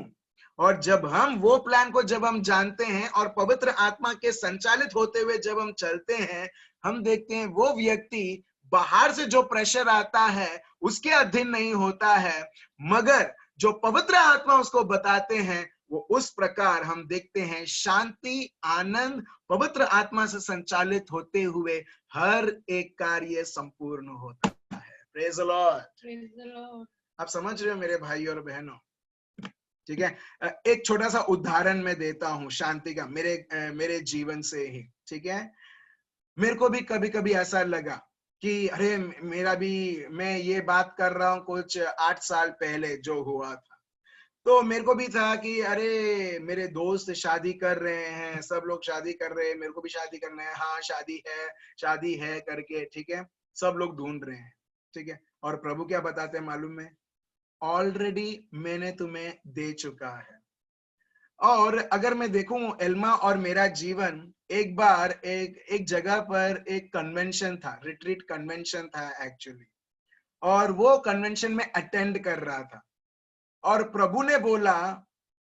और जब हम वो प्लान को जब हम जानते हैं और पवित्र आत्मा के संचालित होते हुए जब हम चलते हैं, हम देखते हैं वो व्यक्ति बाहर से जो प्रेशर आता है उसके अधीन नहीं होता है, मगर जो पवित्र आत्मा उसको बताते हैं वो उस प्रकार हम देखते हैं शांति, आनंद, पवित्र आत्मा से संचालित होते हुए हर एक कार्य संपूर्ण होता है। Praise the lord. Praise the Lord. आप समझ रहे हो मेरे भाई और बहनों? ठीक है, एक छोटा सा उदाहरण मैं देता हूं शांति का, मेरे जीवन से ही। ठीक है, मेरे को भी कभी कभी ऐसा लगा कि अरे मैं ये बात कर रहा हूं कुछ 8 साल पहले जो हुआ था, तो मेरे को भी था कि अरे मेरे दोस्त शादी कर रहे हैं, सब लोग शादी कर रहे हैं, मेरे को भी शादी करना है। हाँ शादी है करके, ठीक है, सब लोग ढूंढ रहे हैं। ठीक है, और प्रभु क्या बताते हैं मालूम है? ऑलरेडी मैंने तुम्हें दे चुका है। और अगर मैं देखूं एल्मा और मेरा जीवन, एक बार एक जगह पर एक कन्वेंशन था, रिट्रीट कन्वेंशन था एक्चुअली, और वो कन्वेंशन में अटेंड कर रहा था। और प्रभु ने बोला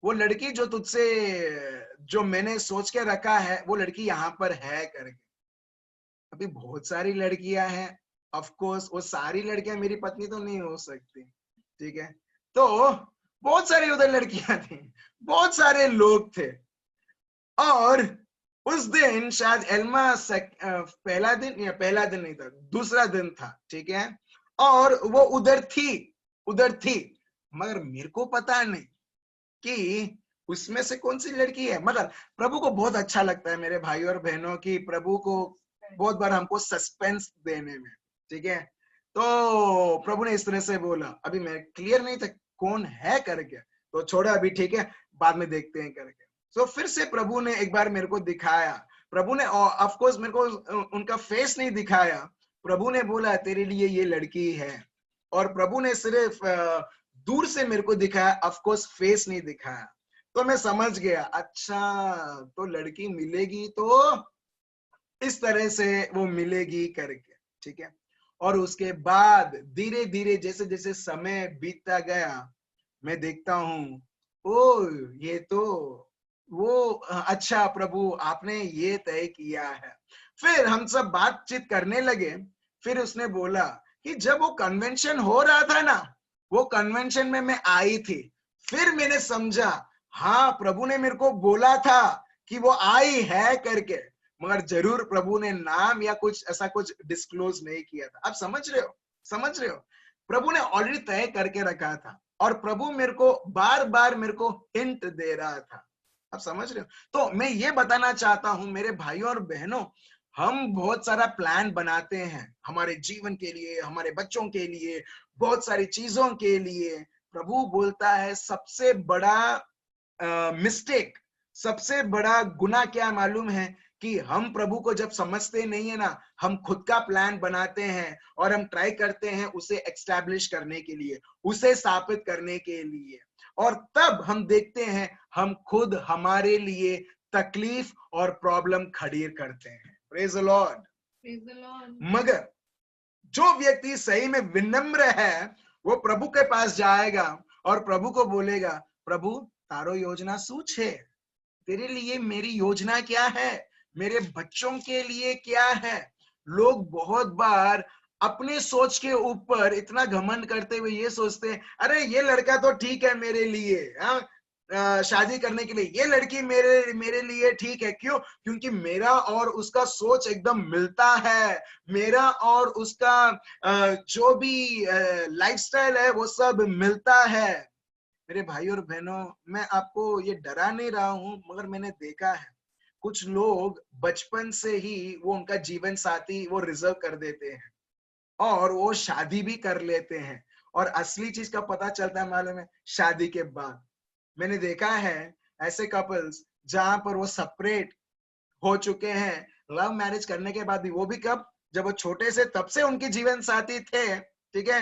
वो लड़की जो मैंने सोच के रखा है वो लड़की यहाँ पर है करके। अभी बहुत सारी लड़कियां हैं, ऑफ कोर्स वो सारी लड़कियां मेरी पत्नी तो नहीं हो सकती। ठीक है, तो बहुत सारी उधर लड़कियां थी, बहुत सारे लोग थे। और उस दिन शायद एल्मा पहला दिन नहीं था, दूसरा दिन था। ठीक है, और वो उधर थी, मगर मेरे को पता नहीं कि उसमें से कौन सी लड़की है। मगर प्रभु को बहुत अच्छा लगता है मेरे भाई और बहनों की, प्रभु को बहुत बार हमको सस्पेंस देने में। ठीक है, तो प्रभु ने इस तरह से बोला, अभी मैं क्लियर नहीं था कौन है करके, तो छोड़ा अभी, ठीक है, बाद में देखते हैं करके। तो फिर से प्रभु ने एक बार मेरे को दिखाया, प्रभु ने ऑफ कोर्स मेरे को उनका फेस नहीं दिखाया, प्रभु ने बोला तेरे लिए ये लड़की है, और प्रभु ने सिर्फ दूर से मेरे को दिखाया, ऑफ कोर्स फेस नहीं दिखाया। तो मैं समझ गया, अच्छा तो लड़की मिलेगी तो इस तरह से वो मिलेगी करके, ठीक है। और उसके बाद धीरे धीरे जैसे जैसे समय बीतता गया, मैं देखता हूँ, ओ ये तो वो, अच्छा प्रभु आपने ये तय किया है। फिर हम सब बातचीत करने लगे। फिर उसने बोला कि जब वो कन्वेंशन हो रहा था ना, वो कन्वेंशन में मैं आई थी। फिर मैंने समझा, हाँ प्रभु ने मेरे को बोला था कि वो आई है करके, मगर जरूर प्रभु ने नाम या कुछ ऐसा कुछ डिस्क्लोज नहीं किया था। आप समझ रहे हो, समझ रहे हो, प्रभु ने ऑलरेडी तय करके रखा था, और प्रभु मेरे को बार बार मेरे को हिंट दे रहा था। आप समझ रहे हो। तो मैं ये बताना चाहता हूं मेरे भाइयों और बहनों, हम बहुत सारा प्लान बनाते हैं हमारे जीवन के लिए, हमारे बच्चों के लिए, बहुत सारी चीजों के लिए। प्रभु बोलता है सबसे बड़ा मिस्टेक, सबसे बड़ा गुनाह क्या मालूम है, कि हम प्रभु को जब समझते नहीं है ना, हम खुद का प्लान बनाते हैं और हम ट्राई करते हैं उसे एक्स्टैब्लिश करने के लिए, उसे स्थापित करने के लिए, और तब हम देखते हैं हम खुद हमारे लिए तकलीफ और प्रॉब्लम खड़ी करते हैं। Praise the Lord. मगर जो व्यक्ति सही में विनम्र है, वो प्रभु के पास जाएगा और प्रभु को बोलेगा, प्रभु तारो योजना सूच है, तेरे लिए मेरी योजना क्या है, मेरे बच्चों के लिए क्या है। लोग बहुत बार अपने सोच के ऊपर इतना घमंड करते हुए ये सोचते हैं, अरे ये लड़का तो ठीक है मेरे लिए, शादी करने के लिए, ये लड़की मेरे लिए ठीक है। क्यों? क्योंकि मेरा और उसका सोच एकदम मिलता है, मेरा और उसका जो भी लाइफस्टाइल है वो सब मिलता है। मेरे भाई और बहनों, मैं आपको ये डरा नहीं रहा हूं, मगर मैंने देखा है कुछ लोग बचपन से ही वो उनका जीवन साथी वो रिजर्व कर देते हैं और वो शादी भी कर लेते हैं, और असली चीज का पता चलता है मालूम है, शादी के बाद। मैंने देखा है ऐसे कपल्स जहां पर वो सेपरेट हो चुके हैं, लव मैरिज करने के बाद भी, वो भी कब, जब वो छोटे से तब से उनके जीवन साथी थे, ठीक है,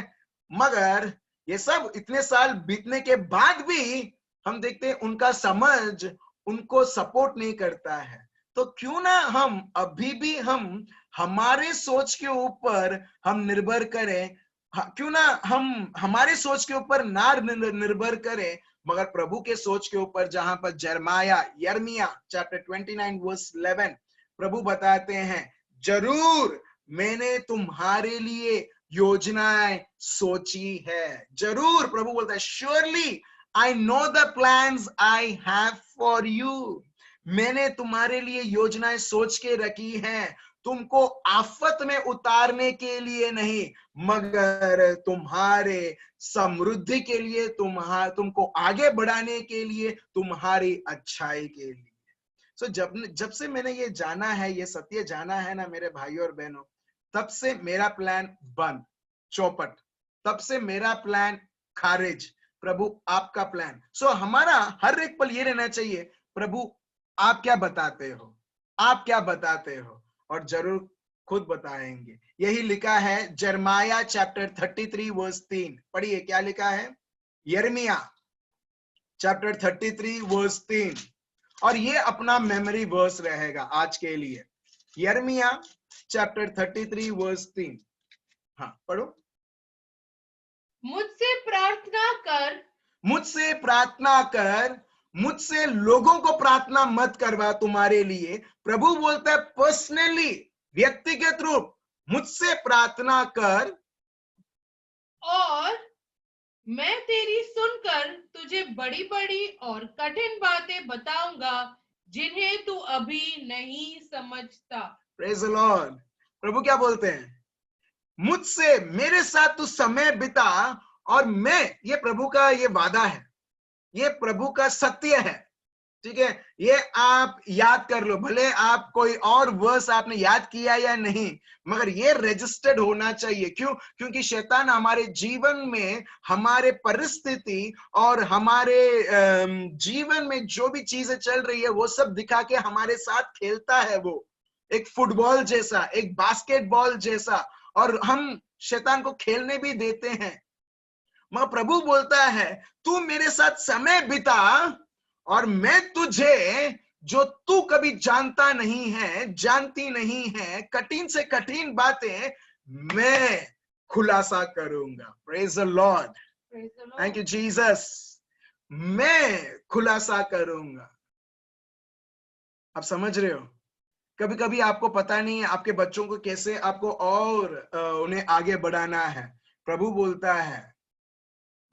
मगर ये सब इतने साल बीतने के बाद भी हम देखते हैं उनका समझ उनको सपोर्ट नहीं करता है। तो क्यों ना हम अभी भी हम हमारे सोच के ऊपर हम निर्भर करें, क्यों ना हम हमारे सोच के ऊपर ना निर्भर करें, मगर प्रभु के सोच के ऊपर, जहां पर यर्मिया चैप्टर 29 वर्स 11 प्रभु बताते हैं, जरूर मैंने तुम्हारे लिए योजनाएं सोची है। जरूर प्रभु बोलता है, surely I know the plans I have for you. मैंने तुम्हारे लिए योजनाएं सोच के रखी हैं, तुमको आफत में उतारने के लिए नहीं, मगर तुम्हारे समृद्धि के लिए, तुमको आगे बढ़ाने के लिए, तुम्हारी अच्छाई के लिए। सो जब से मैंने ये जाना है, ये सत्य जाना है ना मेरे भाइयों और बहनों, तब से मेरा प्लान बंद, चौपट, तब से मेरा प्लान खारिज। प्रभु आपका प्लान। सो हमारा हर एक पल ये रहना चाहिए, प्रभु आप क्या बताते हो, आप क्या बताते हो, और जरूर खुद बताएंगे। यही लिखा है यिर्मयाह चैप्टर 33 वर्स 3, पढ़िए क्या लिखा है, यिर्मयाह चैप्टर 33 वर्स 3, और ये अपना मेमोरी वर्स रहेगा आज के लिए। यिर्मयाह चैप्टर 33 वर्स 3, हाँ पढ़ो। मुझसे प्रार्थना कर, मुझसे प्रार्थना कर, मुझसे लोगों को प्रार्थना मत करवा तुम्हारे लिए। प्रभु बोलता है पर्सनली, व्यक्तिगत रूप, मुझसे प्रार्थना कर, और मैं तेरी सुनकर तुझे बड़ी बड़ी और कठिन बातें बताऊंगा जिन्हें तू अभी नहीं समझता। Praise the Lord. प्रभु क्या बोलते हैं, मुझसे, मेरे साथ तू समय बिता, और मैं, ये प्रभु का ये वादा है, ये प्रभु का सत्य है, ठीक है, ये आप याद कर लो, भले आप कोई और वर्स आपने याद किया या नहीं, मगर ये रजिस्टर्ड होना चाहिए। क्यों? क्योंकि शैतान हमारे जीवन में, हमारे परिस्थिति और हमारे जीवन में जो भी चीजें चल रही है वो सब दिखा के हमारे साथ खेलता है। वो एक फुटबॉल जैसा, एक बास्केटबॉल जैसा, और हम शैतान को खेलने भी देते हैं। मगर प्रभु बोलता है तू मेरे साथ समय बिता और मैं तुझे, जो तू कभी जानता नहीं है, जानती नहीं है, कठिन से कठिन बातें मैं खुलासा करूंगा। Praise the lord, Praise the Lord. Thank you Jesus. मैं खुलासा करूंगा। आप समझ रहे हो? कभी कभी आपको पता नहीं है आपके बच्चों को कैसे आपको और उन्हें आगे बढ़ाना है। प्रभु बोलता है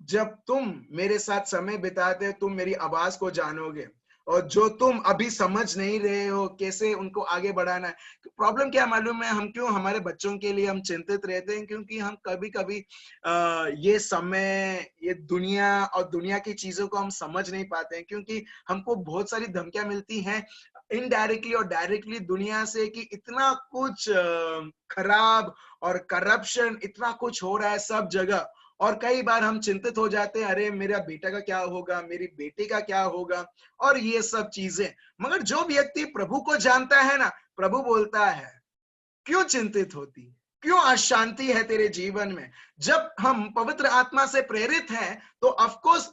जब तुम मेरे साथ समय बिताते हो तुम मेरी आवाज को जानोगे, और जो तुम अभी समझ नहीं रहे हो कैसे उनको आगे बढ़ाना है। प्रॉब्लम क्या मालूम है? हम क्यों हमारे बच्चों के लिए हम चिंतित रहते हैं? क्योंकि हम कभी कभी ये समय, ये दुनिया और दुनिया की चीजों को हम समझ नहीं पाते हैं, क्योंकि हमको बहुत सारी धमकियां मिलती हैं इनडायरेक्टली और डायरेक्टली दुनिया से, कि इतना कुछ खराब और करप्शन, इतना कुछ हो रहा है सब जगह। और कई बार हम चिंतित हो जाते हैं, अरे मेरा बेटा का क्या होगा, मेरी बेटी का क्या होगा, और ये सब चीजें। मगर जो व्यक्ति प्रभु को जानता है ना, प्रभु बोलता है क्यों चिंतित होती है, क्यों अशांति है तेरे जीवन में? जब हम पवित्र आत्मा से प्रेरित हैं तो ऑफकोर्स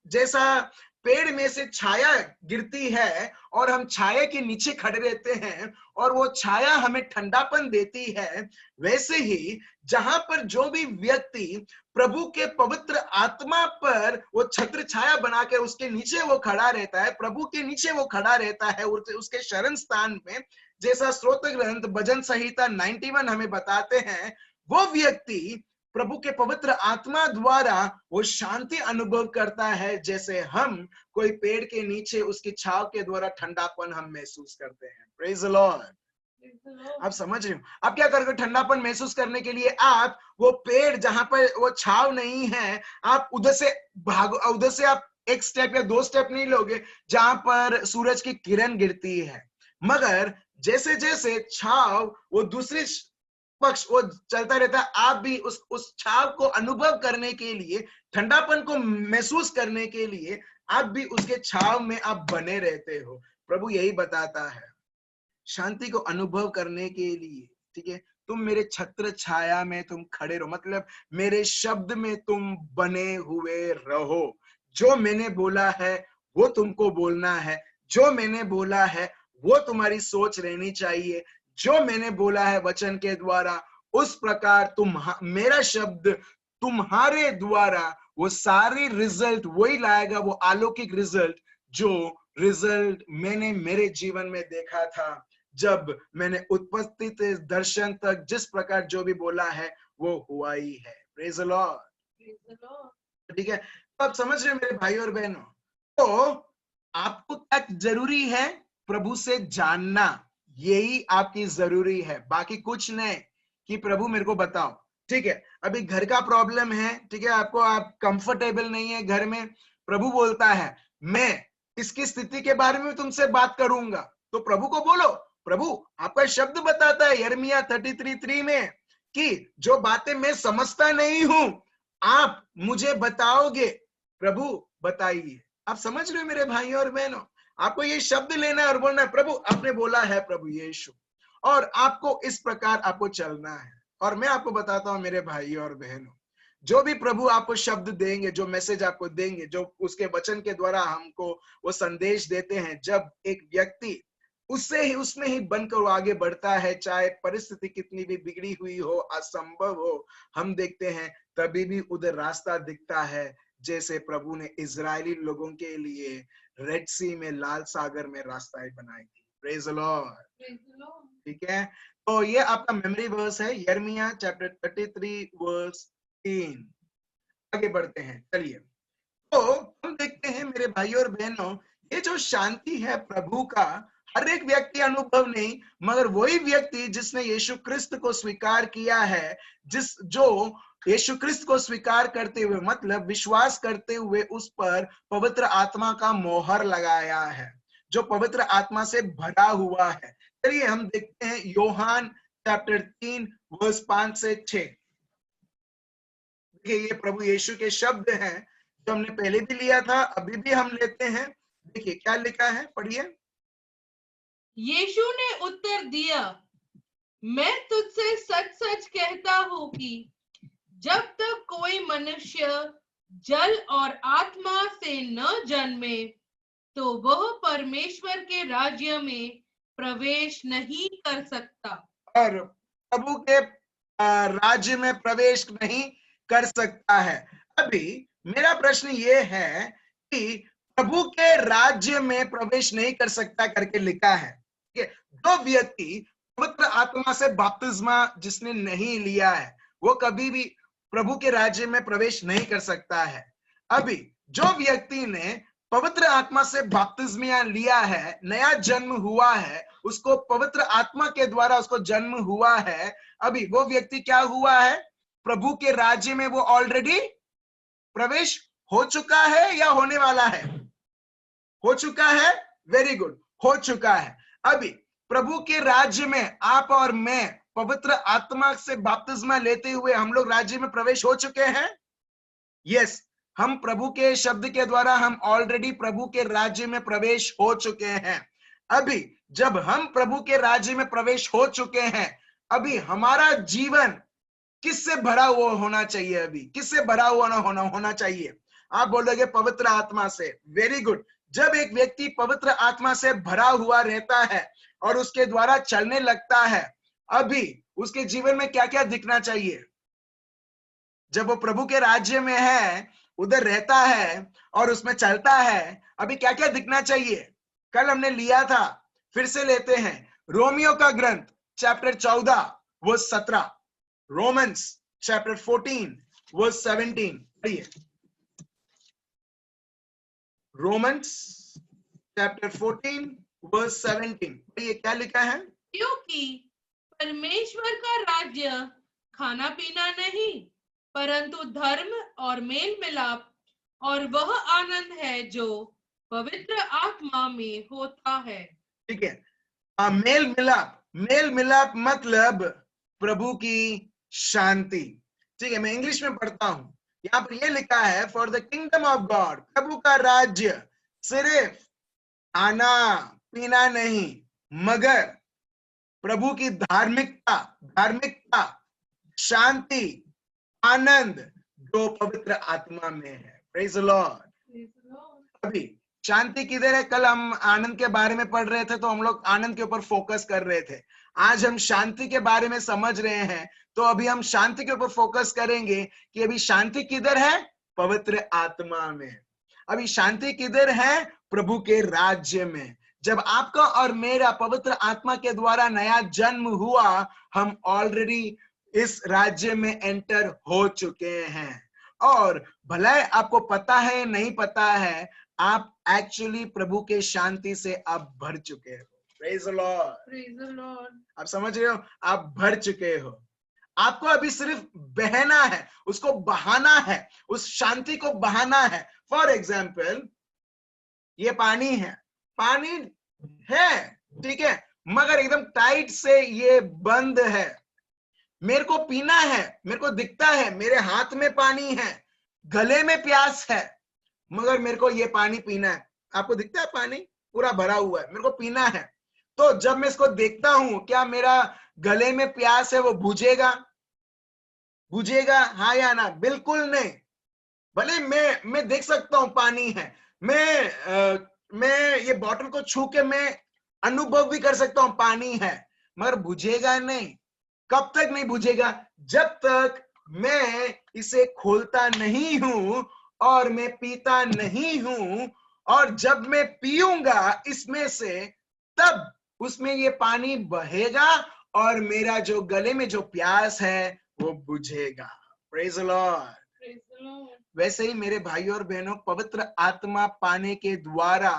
जैसा पेड़ में से छाया गिरती है और हम छाया के नीचे खड़े रहते हैं और वो छाया हमें ठंडापन देती है, वैसे ही जहां पर जो भी व्यक्ति प्रभु के पवित्र आत्मा पर वो छत्र छाया बना के उसके नीचे वो खड़ा रहता है, प्रभु के नीचे वो खड़ा रहता है उसके शरण स्थान में, जैसा स्तोत्र ग्रंथ भजन संहिता 91 हमें बताते हैं, वो व्यक्ति प्रभु के पवित्र आत्मा द्वारा वो शांति अनुभव करता है, जैसे हम कोई पेड़ के नीचे उसकी छाव के द्वारा ठंडापन हम महसूस करते हैं। Praise the lord. Praise the Lord. आप समझ रहे हो? आप क्या करोगे ठंडापन महसूस करने के लिए? आप वो पेड़ जहां पर वो छाव नहीं है, आप उधर से भागो, उधर से आप एक स्टेप या दो स्टेप नहीं लोगे जहां पर सूरज की किरण गिरती है। मगर जैसे जैसे छाव वो दूसरी पक्ष वो चलता रहता है, आप भी उस छाव को अनुभव करने के लिए, ठंडापन को महसूस करने के लिए आप भी उसके छाव में आप बने रहते हो। प्रभु यही बताता है, शांति को अनुभव करने के लिए, ठीक है, तुम मेरे छत्र छाया में तुम खड़े रहो, मतलब मेरे शब्द में तुम बने हुए रहो। जो मैंने बोला है वो तुमको बोलना है, जो मैंने बोला है वो तुम्हारी सोच रहनी चाहिए, जो मैंने बोला है वचन के द्वारा उस प्रकार तुम, मेरा शब्द तुम्हारे द्वारा वो सारी रिजल्ट वही लाएगा, वो अलौकिक रिजल्ट जो रिजल्ट मैंने मेरे जीवन में देखा था जब मैंने उत्पत्ति से दर्शन तक जिस प्रकार जो भी बोला है वो हुआ ही है। Praise the lord. Praise the Lord. ठीक है, तो आप समझ रहे हैं मेरे भाई और बहनों? तो आपको क्या जरूरी है? प्रभु से जानना, यही आपकी जरूरी है, बाकी कुछ नहीं कि प्रभु मेरे को बताओ। ठीक है, अभी घर का प्रॉब्लम है, ठीक है, आपको आप कंफर्टेबल नहीं है घर में, प्रभु बोलता है मैं इसकी स्थिति के बारे में तुमसे बात करूंगा। तो प्रभु को बोलो, प्रभु आपका शब्द बताता है यिर्मयाह 33:3 में कि जो बातें मैं समझता नहीं हूं आप मुझे बताओगे। प्रभु बताइए। आप समझ रहे हो मेरे भाई और बहनों? आपको ये शब्द लेना है और बोलना है प्रभु आपने बोला है प्रभु यीशु, और आपको इस प्रकार आपको चलना है। और मैं आपको बताता हूं मेरे भाई और बहनों, जो भी प्रभु आपको शब्द देंगे, जो मैसेज आपको देंगे, जो उसके वचन के द्वारा हमको वो संदेश देते हैं, जब एक व्यक्ति उससे ही उसमें ही बनकर वो आगे बढ़ता है, चाहे परिस्थिति कितनी भी बिगड़ी हुई हो, असंभव हो, हम देखते हैं तभी भी उधर रास्ता दिखता है, जैसे प्रभु ने इजरायली लोगों के लिए रेड सी में, लाल सागर में रास्ताएं बनाई थी। Praise the lord. Praise the Lord. ठीक है, तो ये आपका मेमोरी वर्स है, यिर्मयाह चैप्टर 33 वर्स 3। आगे बढ़ते हैं, चलिए। तो हम देखते हैं मेरे भाई और बहनों, ये जो शांति है प्रभु का, हर एक व्यक्ति अनुभव नहीं, मगर वही व्यक्ति जिसने यीशु क्रिस्त को स्वीकार किया है, जो यीशु क्रिस्त को स्वीकार करते हुए मतलब विश्वास करते हुए उस पर पवित्र आत्मा का मोहर लगाया है, जो पवित्र आत्मा से भरा हुआ है। चलिए हम देखते हैं योहान चैप्टर 3 वर्स 5 से 6। देखिए ये प्रभु यीशु के शब्द हैं जो हमने पहले भी लिया था, अभी भी हम लेते हैं। देखिए क्या लिखा है, पढ़िए। यीशु ने उत्तर दिया, मैं तुझसे सच सच कहता हूं कि जब तक कोई मनुष्य जल और आत्मा से न जन्मे तो वह परमेश्वर के राज्य में प्रवेश नहीं कर सकता। और प्रभु के राज्य में प्रवेश नहीं कर सकता है। अभी मेरा प्रश्न ये है कि प्रभु के राज्य में प्रवेश नहीं कर सकता करके लिखा है। जो व्यक्ति पवित्र आत्मा से बपतिस्मा जिसने नहीं लिया है वो कभी भी प्रभु के राज्य में प्रवेश नहीं कर सकता है। अभी जो व्यक्ति ने पवित्र आत्मा से बपतिस्मा लिया है, नया जन्म हुआ है, उसको पवित्र आत्मा के द्वारा उसको जन्म हुआ है, अभी वो व्यक्ति क्या हुआ है, प्रभु के राज्य में वो ऑलरेडी प्रवेश हो चुका है या होने वाला है? हो चुका है। वेरी गुड, हो चुका है। अभी प्रभु के राज्य में आप और मैं पवित्र आत्मा से बपतिस्मा लेते हुए हम लोग राज्य में प्रवेश हो चुके हैं। यस, हम प्रभु के शब्द के द्वारा हम ऑलरेडी प्रभु के राज्य में प्रवेश हो चुके हैं। अभी जब हम प्रभु के राज्य में प्रवेश हो चुके हैं, अभी हमारा जीवन किससे भरा हुआ होना चाहिए? अभी किससे भरा हुआ होना चाहिए? आप बोलोगे पवित्र आत्मा से। Very good. जब एक व्यक्ति पवित्र आत्मा से भरा हुआ रहता है और उसके द्वारा चलने लगता है, अभी उसके जीवन में क्या क्या दिखना चाहिए? जब वो प्रभु के राज्य में है, उधर रहता है और उसमें चलता है, अभी क्या क्या दिखना चाहिए? कल हमने लिया था, फिर से लेते हैं। रोमियो का ग्रंथ chapter 14 verse 17, Romans chapter 14 verse 17। पढ़िए। रोमन्स चैप्टर 14 वर्स 17, पढ़िए क्या लिखा है। क्योंकि परमेश्वर का राज्य खाना पीना नहीं परंतु धर्म और मेल मिलाप और वह आनंद है जो पवित्र आत्मा में होता है। ठीक है, मेल मिलाप मतलब प्रभु की शांति। ठीक है, मैं इंग्लिश में पढ़ता हूं। यहाँ पर यह लिखा है, for the kingdom of God, प्रभु का राज्य सिर्फ खाना पीना नहीं मगर प्रभु की धार्मिकता, शांति, आनंद जो पवित्र आत्मा में है। Praise the Lord. अभी शांति किधर है? कल हम आनंद के बारे में पढ़ रहे थे तो हम लोग आनंद के ऊपर फोकस कर रहे थे। आज हम शांति के बारे में समझ रहे हैं, तो अभी हम शांति के ऊपर फोकस करेंगे कि अभी शांति किधर है? पवित्र आत्मा में। अभी शांति किधर है? प्रभु के राज्य में। जब आपका और मेरा पवित्र आत्मा के द्वारा नया जन्म हुआ, हम ऑलरेडी इस राज्य में एंटर हो चुके हैं। और भला आपको पता है नहीं पता है, आप एक्चुअली प्रभु के शांति से आप भर चुके हो। Praise the Lord. आप समझ रहे हो? आप भर चुके हो। आपको अभी सिर्फ बहना है, उसको बहाना है, उस शांति को बहाना है। फॉर एग्जाम्पल, ये पानी है, पानी है, ठीक है, मगर एकदम टाइट से ये बंद है। मेरे को पीना है, मेरे को दिखता है, मेरे हाथ में पानी है, गले में प्यास है, मगर मेरे को ये पानी पीना है। आपको दिखता है पानी पूरा भरा हुआ है, मेरे को पीना है। तो जब मैं इसको देखता हूं, क्या मेरा गले में प्यास है वो बुझेगा? हाँ या ना? बिल्कुल नहीं। भले मैं देख सकता हूं पानी है, मैं ये बॉटल को छू के मैं अनुभव भी कर सकता हूं पानी है, मगर बुझेगा नहीं। कब तक नहीं बुझेगा? जब तक मैं इसे खोलता नहीं हूं और मैं पीता नहीं हूं। और जब मैं पीऊंगा इसमें से, तब उसमें ये पानी बहेगा और मेरा जो गले में जो प्यास है वो बुझेगा। Praise the Lord. वैसे ही मेरे भाई और बहनों, पवित्र आत्मा पाने के द्वारा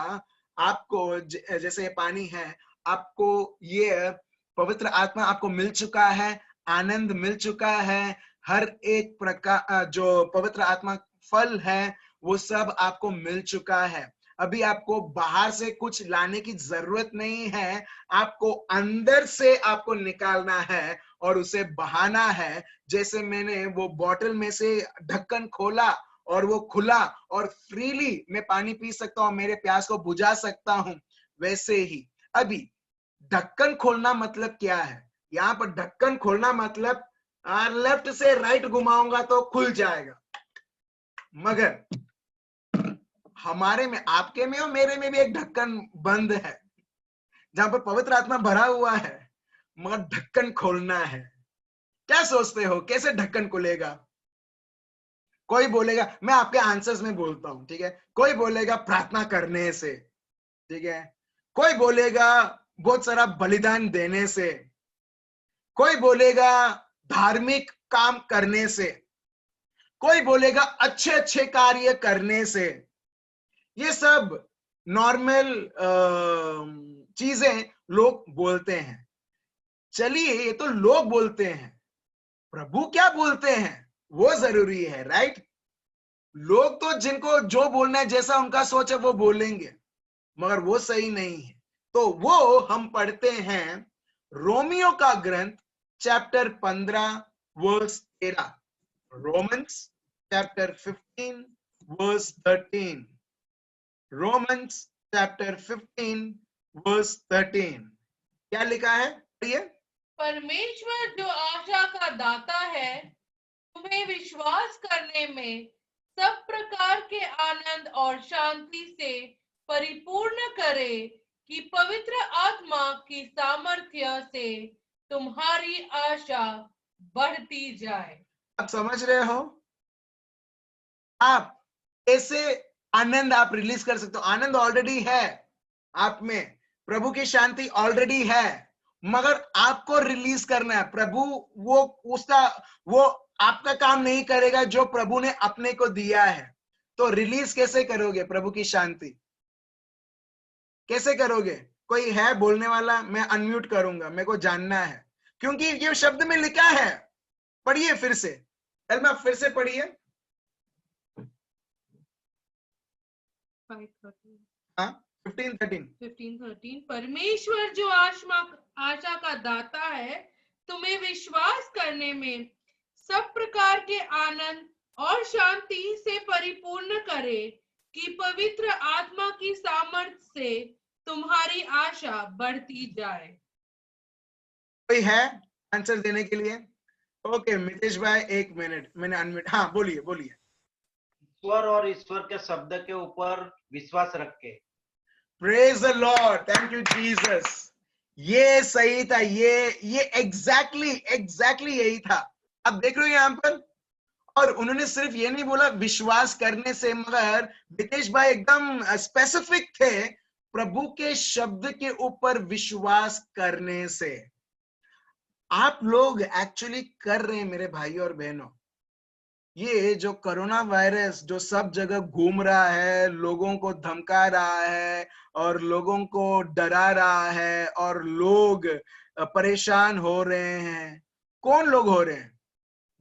आपको, जैसे ये पानी है, आपको ये पवित्र आत्मा आपको मिल चुका है, आनंद मिल चुका है, हर एक प्रकार जो पवित्र आत्मा फल है वो सब आपको मिल चुका है। अभी आपको बाहर से कुछ लाने की जरूरत नहीं है, आपको अंदर से आपको निकालना है और उसे बहाना है। जैसे मैंने वो बॉटल में से ढक्कन खोला और वो खुला और फ्रीली मैं पानी पी सकता हूं, मेरे प्यास को बुझा सकता हूं, वैसे ही अभी ढक्कन खोलना मतलब क्या है? यहाँ पर ढक्कन खोलना मतलब लेफ्ट से राइट घुमाऊंगा तो खुल जाएगा, मगर हमारे में, आपके में और मेरे में भी एक ढक्कन बंद है जहां पर पवित्र आत्मा भरा हुआ है, मगर ढक्कन खोलना है। क्या सोचते हो कैसे ढक्कन खुलेगा? कोई बोलेगा, मैं आपके आंसर्स में बोलता हूं, ठीक है, कोई बोलेगा प्रार्थना करने से, ठीक है, कोई बोलेगा बहुत सारा बलिदान देने से, कोई बोलेगा धार्मिक काम करने से, कोई बोलेगा अच्छे अच्छे कार्य करने से। ये सब नॉर्मल चीजें लोग बोलते हैं। चलिए ये तो लोग बोलते हैं, प्रभु क्या बोलते हैं वो जरूरी है, राइट? लोग तो जिनको जो बोलना है, जैसा उनका सोच है वो बोलेंगे, मगर वो सही नहीं है। तो वो हम पढ़ते हैं रोमियो का ग्रंथ chapter 15 verse 13, Romans chapter 15 verse 13, Romans chapter 15 verse 13। क्या लिखा है पढ़िए। परमेश्वर जो आशा का दाता है, तुम्हें विश्वास करने में सब प्रकार के आनंद और शांति से परिपूर्ण करे, कि पवित्र आत्मा की सामर्थ्य से तुम्हारी आशा बढ़ती जाए। आप समझ रहे हो? आप कैसे आनंद आप रिलीज कर सकते हो? आनंद ऑलरेडी है आप में, प्रभु की शांति ऑलरेडी है, मगर आपको रिलीज करना है। प्रभु वो उसका वो आपका काम नहीं करेगा जो प्रभु ने अपने को दिया है। तो रिलीज कैसे करोगे प्रभु की शांति? कैसे करोगे? कोई है बोलने वाला? मैं अनम्यूट करूंगा, मेरे को जानना है, क्योंकि ये शब्द में लिखा है। पढ़िए फिर से, एल्मा फिर से पढ़िए। हाँ, 15-13। परमेश्वर जो आशा का दाता है, तुम्हें विश्वास करने में सब प्रकार के आनंद और शांति से परिपूर्ण करे, कि पवित्र आत्मा की सामर्थ्य से तुम्हारी आशा बढ़ती जाए। कोई है आंसर देने के लिए? ओके मितेश भाई, एक मिनट, मैंने अनम्यूट। हाँ बोलिए बोलिए। ईश्वर और ईश्वर के शब्द के ऊपर विश्वास रख के। Praise the Lord, thank you Jesus. ये सही था, ये एग्जैक्टली यही था। आप देख रहे हो यहाँ पर, और उन्होंने सिर्फ ये नहीं बोला विश्वास करने से, मगर मितेश भाई एकदम स्पेसिफिक थे, प्रभु के शब्द के ऊपर विश्वास करने से। आप लोग एक्चुअली कर रहे हैं मेरे भाई और बहनों। ये जो कोरोना वायरस जो सब जगह घूम रहा है, लोगों को धमका रहा है और लोगों को डरा रहा है और लोग परेशान हो रहे हैं। कौन लोग हो रहे हैं?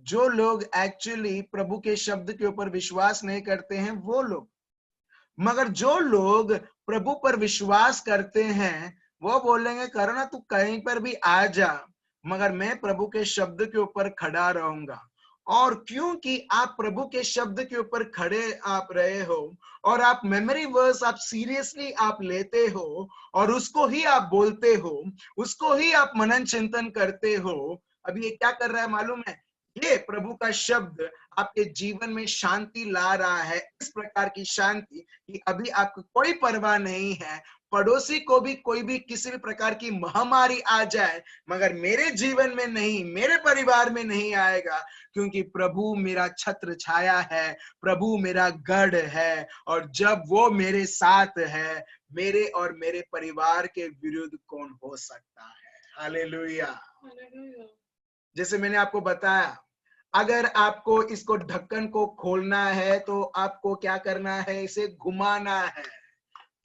जो लोग एक्चुअली प्रभु के शब्द के ऊपर विश्वास नहीं करते हैं वो लोग। मगर जो लोग प्रभु पर विश्वास करते हैं वो बोलेंगे कोरोना तू कहीं पर भी आ जा, मगर मैं प्रभु के शब्द के ऊपर खड़ा रहूंगा। और क्योंकि आप प्रभु के शब्द के ऊपर खड़े आप रहे हो और आप मेमोरी वर्स आप सीरियसली आप लेते हो और उसको ही आप बोलते हो, उसको ही आप मनन चिंतन करते हो, अभी ये क्या कर रहा है मालूम है? ये प्रभु का शब्द आपके जीवन में शांति ला रहा है, इस प्रकार की शांति कि अभी आपको कोई परवाह नहीं है पड़ोसी को भी कोई भी किसी भी प्रकार की महामारी आ जाए, मगर मेरे जीवन में नहीं, मेरे परिवार में नहीं आएगा, क्योंकि प्रभु मेरा छत्र छाया है, प्रभु मेरा गढ़ है, और जब वो मेरे साथ है, मेरे और मेरे परिवार के विरुद्ध कौन हो सकता है? हालेलुया। जैसे मैंने आपको बताया, अगर आपको इसको ढक्कन को खोलना है तो आपको क्या करना है? इसे घुमाना है।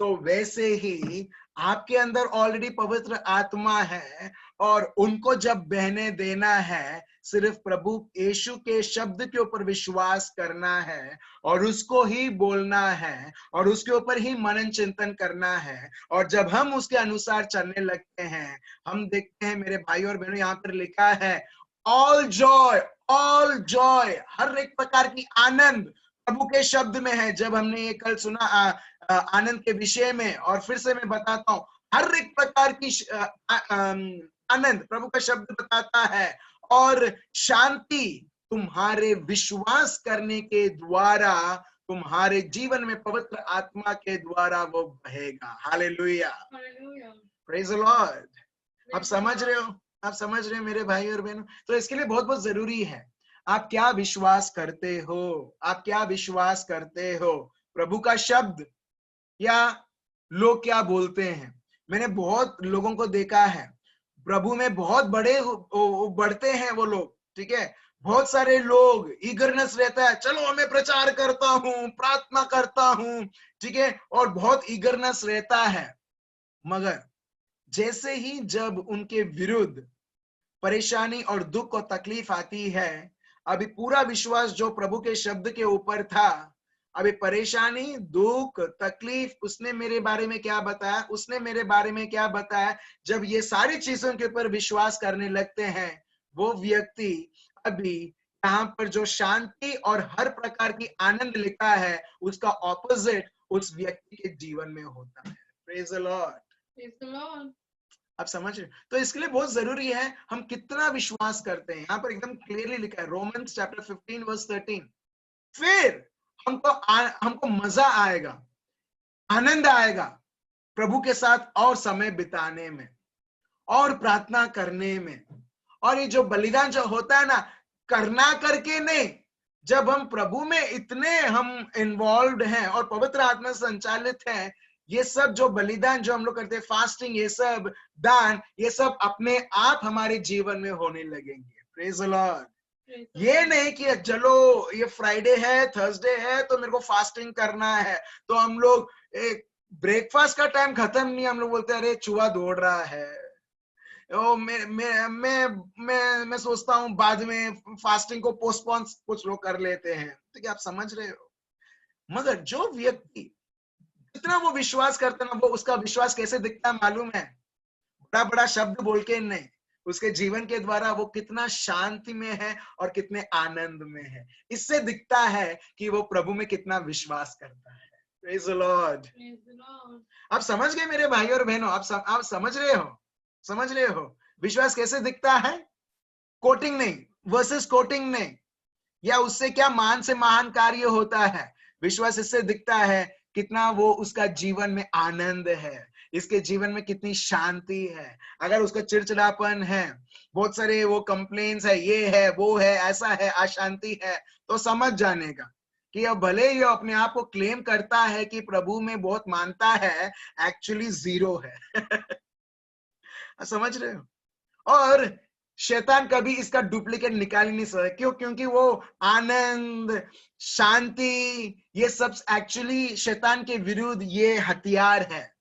तो वैसे ही आपके अंदर ऑलरेडी पवित्र आत्मा है और उनको जब बहने देना है, सिर्फ प्रभु यीशु के शब्द के ऊपर विश्वास करना है और उसको ही बोलना है और उसके ऊपर ही मनन चिंतन करना है। और जब हम उसके अनुसार चलने लगते हैं, हम देखते हैं मेरे भाई और बहनों, यहाँ पर लिखा है ऑल जॉय, हर एक प्रकार की आनंद प्रभु के शब्द में है। जब हमने ये कल सुना आनंद के विषय में, और फिर से मैं बताता हूं, हर एक प्रकार की आनंद प्रभु का शब्द बताता है। और शांति तुम्हारे विश्वास करने के द्वारा तुम्हारे जीवन में पवित्र आत्मा के द्वारा वो बहेगा। Hallelujah, praise the Lord. आप समझ रहे हो, आप समझ रहे हो मेरे भाई और बहनों? तो इसके लिए बहुत बहुत जरूरी है, आप क्या विश्वास करते हो, आप क्या विश्वास करते हो, प्रभु का शब्द या लोग क्या बोलते हैं। मैंने बहुत लोगों को देखा है, प्रभु में बहुत बढ़ते हैं वो लोग, ठीक है, बहुत सारे लोग ईगरनेस रहता है, चलो मैं प्रचार करता हूं, प्रार्थना करता हूं, ठीक है, और बहुत ईगरनेस रहता है। मगर जैसे ही जब उनके विरुद्ध परेशानी और दुख और तकलीफ आती है, अभी पूरा विश्वास जो प्रभु के शब्द के ऊपर था, अभी परेशानी, दुख, तकलीफ, उसने मेरे बारे में क्या बताया, उसने मेरे बारे में क्या बताया, जब ये सारी चीजों के ऊपर विश्वास करने लगते हैं, वो व्यक्ति अभी यहाँ पर जो शांति और हर प्रकार की आनंद लिखा है, उसका ऑपोजिट उस व्यक्ति के जीवन में होता है। Praise the Lord, praise the Lord. आप समझ रहे? तो इसके लिए बहुत जरूरी है हम कितना विश्वास करते हैं। यहाँ पर एकदम क्लियरली लिखा है, रोमन्स चैप्टर 15 वर्स 13, फिर हमको मजा आएगा, आनंद आएगा प्रभु के साथ और समय बिताने में और प्रार्थना करने में। और ये जो बलिदान जो होता है ना, करना करके नहीं, जब हम प्रभु में इतने हम इन्वॉल्व हैं और पवित्र आत्मा संचालित हैं, ये सब जो बलिदान जो हम लोग करते हैं, फास्टिंग, ये सब दान, ये सब अपने आप हमारे जीवन में होने लगेंगे। Praise the Lord. ये नहीं कि चलो ये फ्राइडे है, थर्सडे है, तो मेरे को फास्टिंग करना है, तो हम लोग ब्रेकफास्ट का टाइम खत्म नहीं, हम लोग बोलते हैं अरे चूहा दौड़ रहा है, ओ मैं सोचता हूँ बाद में फास्टिंग को पोस्टपोन कुछ लोग कर लेते हैं। तो क्या आप समझ रहे हो? मगर जो व्यक्ति जितना वो विश्वास करता है ना, वो उसका विश्वास कैसे दिखता है मालूम है? बड़ा बड़ा शब्द बोल के नहीं, उसके जीवन के द्वारा वो कितना शांति में है और कितने आनंद में है। इससे दिखता है कि वो प्रभु में कितना विश्वास करता है। Praise the Lord. आप समझ गए मेरे भाई और बहनों? आप समझ रहे हो? समझ रहे हो विश्वास कैसे दिखता है? कोटिंग नहीं, वर्सेस कोटिंग नहीं, या उससे क्या महान से महान कार्य होता है। विश्वास इससे दिखता है कितना वो उसका जीवन में आनंद है, इसके जीवन में कितनी शांति है। अगर उसका चिड़चिड़ापन है, बहुत सारे वो कंप्लेन्स है, ये है, वो है, ऐसा है, अशांति है, तो समझ जाने का कि अब भले ही अपने आप को क्लेम करता है कि प्रभु में बहुत मानता है, एक्चुअली जीरो है। समझ रहे हो? और शैतान कभी इसका डुप्लीकेट निकाल ही नहीं सकता। क्यों? क्योंकि वो आनंद, शांति, ये सब एक्चुअली शैतान के विरुद्ध ये हथियार है।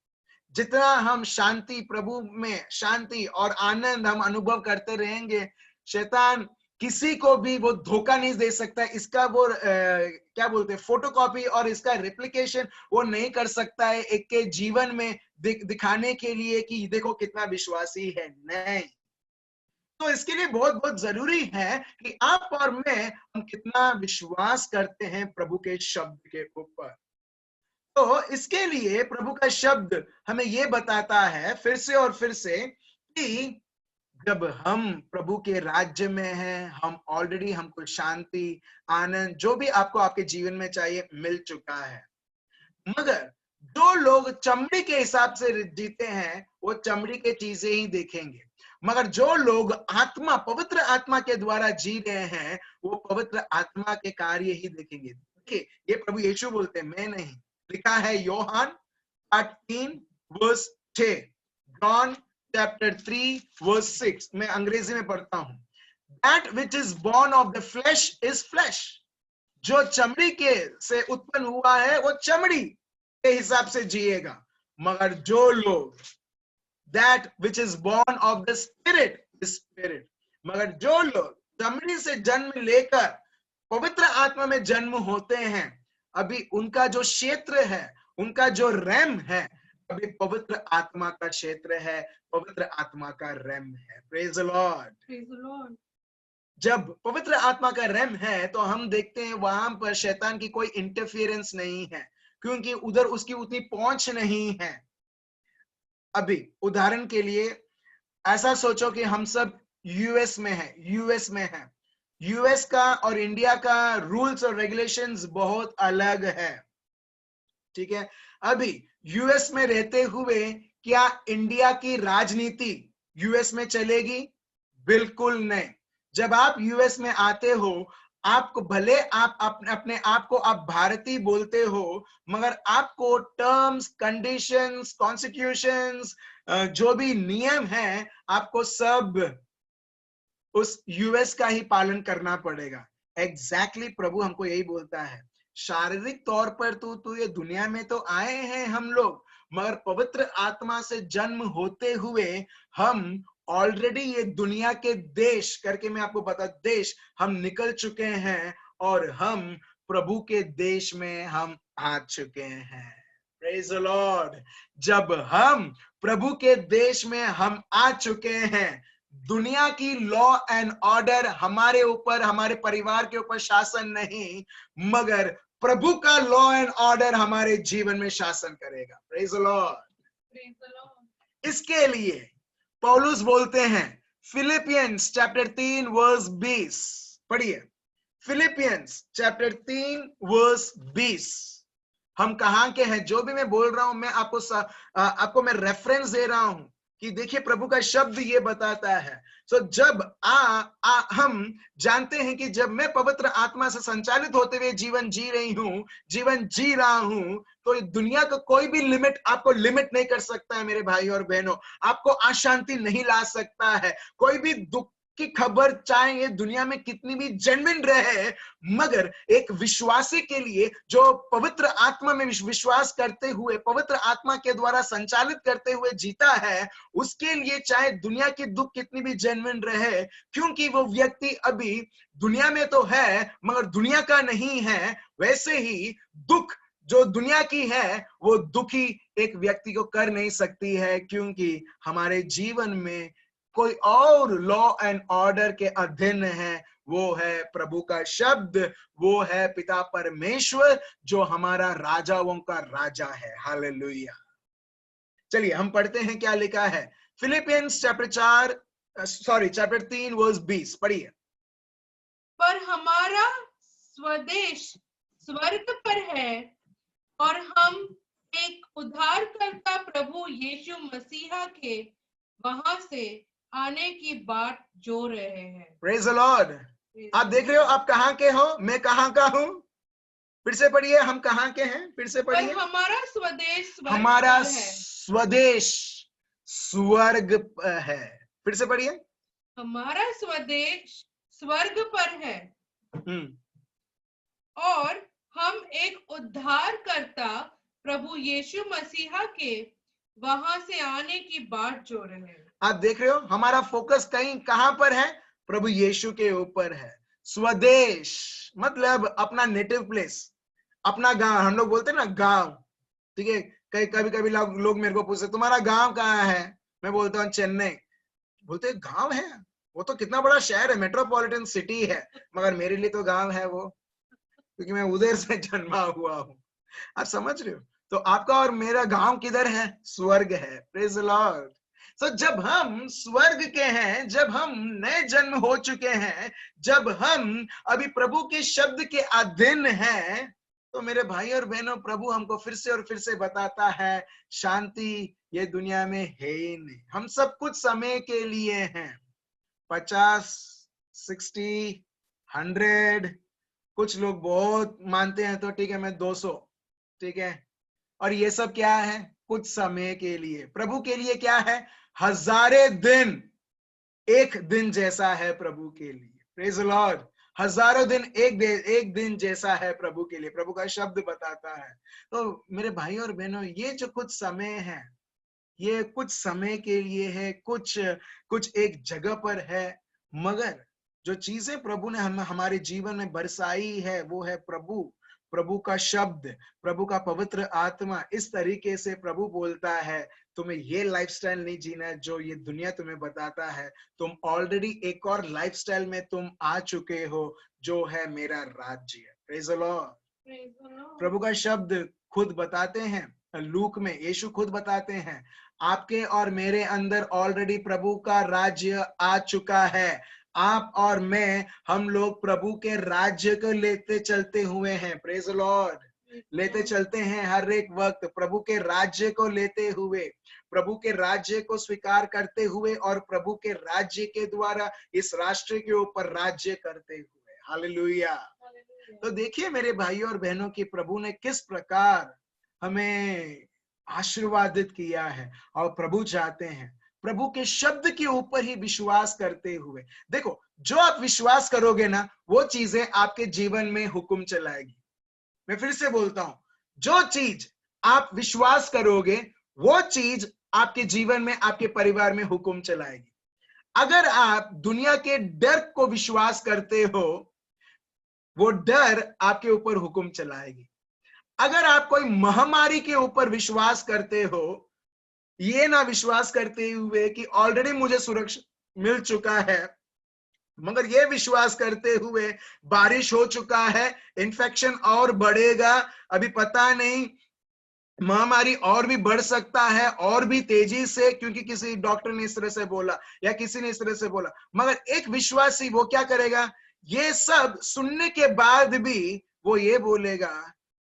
जितना हम शांति, प्रभु में शांति और आनंद हम अनुभव करते रहेंगे, शैतान किसी को भी वो धोखा नहीं दे सकता। इसका वो क्या बोलते हैं, फोटोकॉपी और इसका रेप्लिकेशन वो नहीं कर सकता है एक के जीवन में दिखाने के लिए कि देखो कितना विश्वासी है। नहीं, तो इसके लिए बहुत बहुत जरूरी है कि आप और मैं, हम कितना विश्वास करते हैं प्रभु के शब्द के ऊपर। तो इसके लिए प्रभु का शब्द हमें ये बताता है फिर से और फिर से कि जब हम प्रभु के राज्य में हैं, हम ऑलरेडी, हमको शांति, आनंद, जो भी आपको आपके जीवन में चाहिए मिल चुका है। मगर जो लोग चमड़ी के हिसाब से जीते हैं, वो चमड़ी के चीजें ही देखेंगे। मगर जो लोग आत्मा, पवित्र आत्मा के द्वारा जी रहे हैं, वो पवित्र आत्मा के कार्य ही देखेंगे। देखिए, ये प्रभु यीशु बोलते हैं, मैं नहीं। लिखा है यूहन्ना 13:6, जॉन चैप्टर 3:6। मैं अंग्रेजी में पढ़ता हूं। That which is born of the flesh is flesh. जो चमड़ी के से उत्पन्न हुआ है, वो चमड़ी के हिसाब से जिएगा। मगर जो लोग that which is born of the spirit is spirit. मगर जो लोग चमड़ी से जन्म लेकर पवित्र आत्मा में जन्म होते हैं, अभी उनका जो क्षेत्र है, उनका जो रैम है, अभी पवित्र आत्मा का क्षेत्र है, पवित्र आत्मा का रैम है। Praise the lord. Praise the Lord. जब पवित्र आत्मा का रैम है तो हम देखते हैं वहां पर शैतान की कोई इंटरफियरेंस नहीं है, क्योंकि उधर उसकी उतनी पहुंच नहीं है। अभी उदाहरण के लिए ऐसा सोचो कि हम सब यूएस में है। यूएस का और इंडिया का रूल्स और रेगुलेशंस बहुत अलग है, ठीक है। अभी यूएस में रहते हुए क्या इंडिया की राजनीति यूएस में चलेगी? बिल्कुल नहीं। जब आप यूएस में आते हो, आपको भले आप अपने आप को आप भारतीय बोलते हो, मगर आपको टर्म्स, कंडीशंस, कॉन्स्टिट्यूशंस, जो भी नियम है, आपको सब उस यूएस का ही पालन करना पड़ेगा। एग्जैक्टली प्रभु हमको यही बोलता है, शारीरिक तौर पर तू ये दुनिया में तो आए हैं हम लोग, मगर पवित्र आत्मा से जन्म होते हुए हम ऑलरेडी ये दुनिया के देश करके, मैं आपको बता, देश हम निकल चुके हैं और हम प्रभु के देश में हम आ चुके हैं। Praise the Lord. जब हम प्रभु के देश में हम आ चुके हैं, दुनिया की लॉ एंड ऑर्डर हमारे ऊपर, हमारे परिवार के ऊपर शासन नहीं, मगर प्रभु का लॉ एंड ऑर्डर हमारे जीवन में शासन करेगा। Praise the lord. Praise the Lord. इसके लिए पौलुस बोलते हैं, फिलिपियंस चैप्टर 3 वर्स 20 पढ़िए। Philippians chapter 3 verse 20। हम कहां के हैं? जो भी मैं बोल रहा हूं, मैं आपको मैं रेफरेंस दे रहा हूं कि देखिए प्रभु का शब्द ये बताता है। सो जब हम जानते हैं कि जब मैं पवित्र आत्मा से संचालित होते हुए जीवन जी रहा हूं, तो दुनिया का कोई भी लिमिट आपको लिमिट नहीं कर सकता है मेरे भाई और बहनों। आपको अशांति नहीं ला सकता है। कोई भी दुख की खबर चाहे ये दुनिया में कितनी भी जेन्युइन रहे, मगर एक विश्वासी के लिए जो पवित्र आत्मा में विश्वास करते हुए, पवित्र आत्मा के द्वारा संचालित करते हुए जीता है, उसके लिए चाहे दुनिया की दुख कितनी भी जेन्युइन रहे, क्योंकि वो व्यक्ति अभी दुनिया में तो है मगर दुनिया का नहीं है, वैसे ही दुख जो दुनिया की है वो दुखी एक व्यक्ति को कर नहीं सकती है, क्योंकि हमारे जीवन में कोई और लॉ एंड ऑर्डर के अधीन है। वो है प्रभु का शब्द, वो है पिता परमेश्वर जो हमारा राजाओं का राजा है। हालेलुया। चलिए हम पढ़ते हैं क्या लिखा है। फिलिपियंस चैप्टर 3 वर्स 20 पढ़िए। पर हमारा स्वदेश स्वर्ग पर है और हम एक उद्धारकर्ता प्रभु यीशु मसीहा के वहां से आने की बात जो रहे हैं। Praise the Lord. आप देख रहे हो आप कहां के हो, मैं कहां का हूं? फिर से पढ़िए, हम कहां के हैं? फिर से पर पढ़िए। हमारा स्वदेश स्वर्ग हमारा पर है। स्वदेश स्वर्ग है। फिर से पढ़िए। हमारा स्वदेश स्वर्ग पर है हम्म, और हम एक उद्धारकर्ता प्रभु यीशु मसीहा के वहां से आने की बात जो रहे हैं। आप देख रहे हो हमारा फोकस कहां पर है? प्रभु यीशु के ऊपर है। स्वदेश मतलब अपना नेटिव प्लेस, अपना गांव। हम लोग बोलते हैं ना गांव, ठीक है। कभी कभी लोग मेरे को पूछते तुम्हारा गांव कहाँ है? मैं बोलता हूँ चेन्नई। बोलते गांव है? वो तो कितना बड़ा शहर है, मेट्रोपॉलिटन सिटी है। मगर मेरे लिए तो गांव है वो, क्योंकि मैं उधर से जन्मा हुआ हूँ। आप समझ रहे हो? तो आपका और मेरा गांव किधर है? स्वर्ग है। Praise the Lord. तो जब हम स्वर्ग के हैं, जब हम नए जन्म हो चुके हैं, जब हम अभी प्रभु के शब्द के अधीन हैं, तो मेरे भाई और बहनों, प्रभु हमको फिर से और फिर से बताता है शांति ये दुनिया में है ही नहीं। हम सब कुछ समय के लिए हैं, 50, 60, 100, कुछ लोग बहुत मानते हैं तो ठीक है, मैं 200, ठीक है। और ये सब क्या है? कुछ समय के लिए। प्रभु के लिए क्या है? हजारे दिन एक दिन जैसा है प्रभु के लिए। Praise the Lord. हजारों दिन एक दिन जैसा है प्रभु के लिए, प्रभु का शब्द बताता है। तो मेरे भाई और बहनों, ये जो कुछ समय है, ये कुछ समय के लिए है, कुछ कुछ एक जगह पर है, मगर जो चीजें प्रभु ने हमारे जीवन में बरसाई है वो है प्रभु का शब्द, प्रभु का पवित्र आत्मा। इस तरीके से प्रभु बोलता है तुम्हें ये लाइफस्टाइल नहीं जीना है जो ये दुनिया तुम्हें बताता है। तुम ऑलरेडी एक और लाइफस्टाइल में तुम आ चुके हो जो है मेरा राज्य। Praise the lord. Praise the Lord. प्रभु का शब्द खुद बताते हैं, लूक में यीशु खुद बताते हैं, आपके और मेरे अंदर ऑलरेडी प्रभु का राज्य आ चुका है। आप और मैं, हम लोग प्रभु के राज्य को लेते चलते हुए हैं। Praise the Lord. लेते चलते हैं हर एक वक्त प्रभु के राज्य को लेते हुए, प्रभु के राज्य को स्वीकार करते हुए और प्रभु के राज्य के द्वारा इस राष्ट्र के ऊपर राज्य करते हुए। हालेलुया। तो देखिए मेरे भाइयों और बहनों की प्रभु ने किस प्रकार हमें आशीर्वादित किया है, और प्रभु चाहते हैं प्रभु के शब्द के ऊपर ही विश्वास करते हुए। देखो, जो आप विश्वास करोगे ना, वो चीजें आपके जीवन में हुक्म चलाएगी। मैं फिर से बोलता हूं, जो चीज आप विश्वास करोगे वो चीज आपके जीवन में, आपके परिवार में हुक्म चलाएगी। अगर आप दुनिया के डर को विश्वास करते हो, वो डर आपके ऊपर हुक्म चलाएगी। अगर आप कोई महामारी के ऊपर विश्वास करते हो, ये ना विश्वास करते हुए कि ऑलरेडी मुझे सुरक्षा मिल चुका है, मगर ये विश्वास करते हुए बारिश हो चुका है, इन्फेक्शन और बढ़ेगा, अभी पता नहीं महामारी और भी बढ़ सकता है और भी तेजी से, क्योंकि किसी डॉक्टर ने इस तरह से बोला या किसी ने इस तरह से बोला। मगर एक विश्वासी वो क्या करेगा, ये सब सुनने के बाद भी वो ये बोलेगा,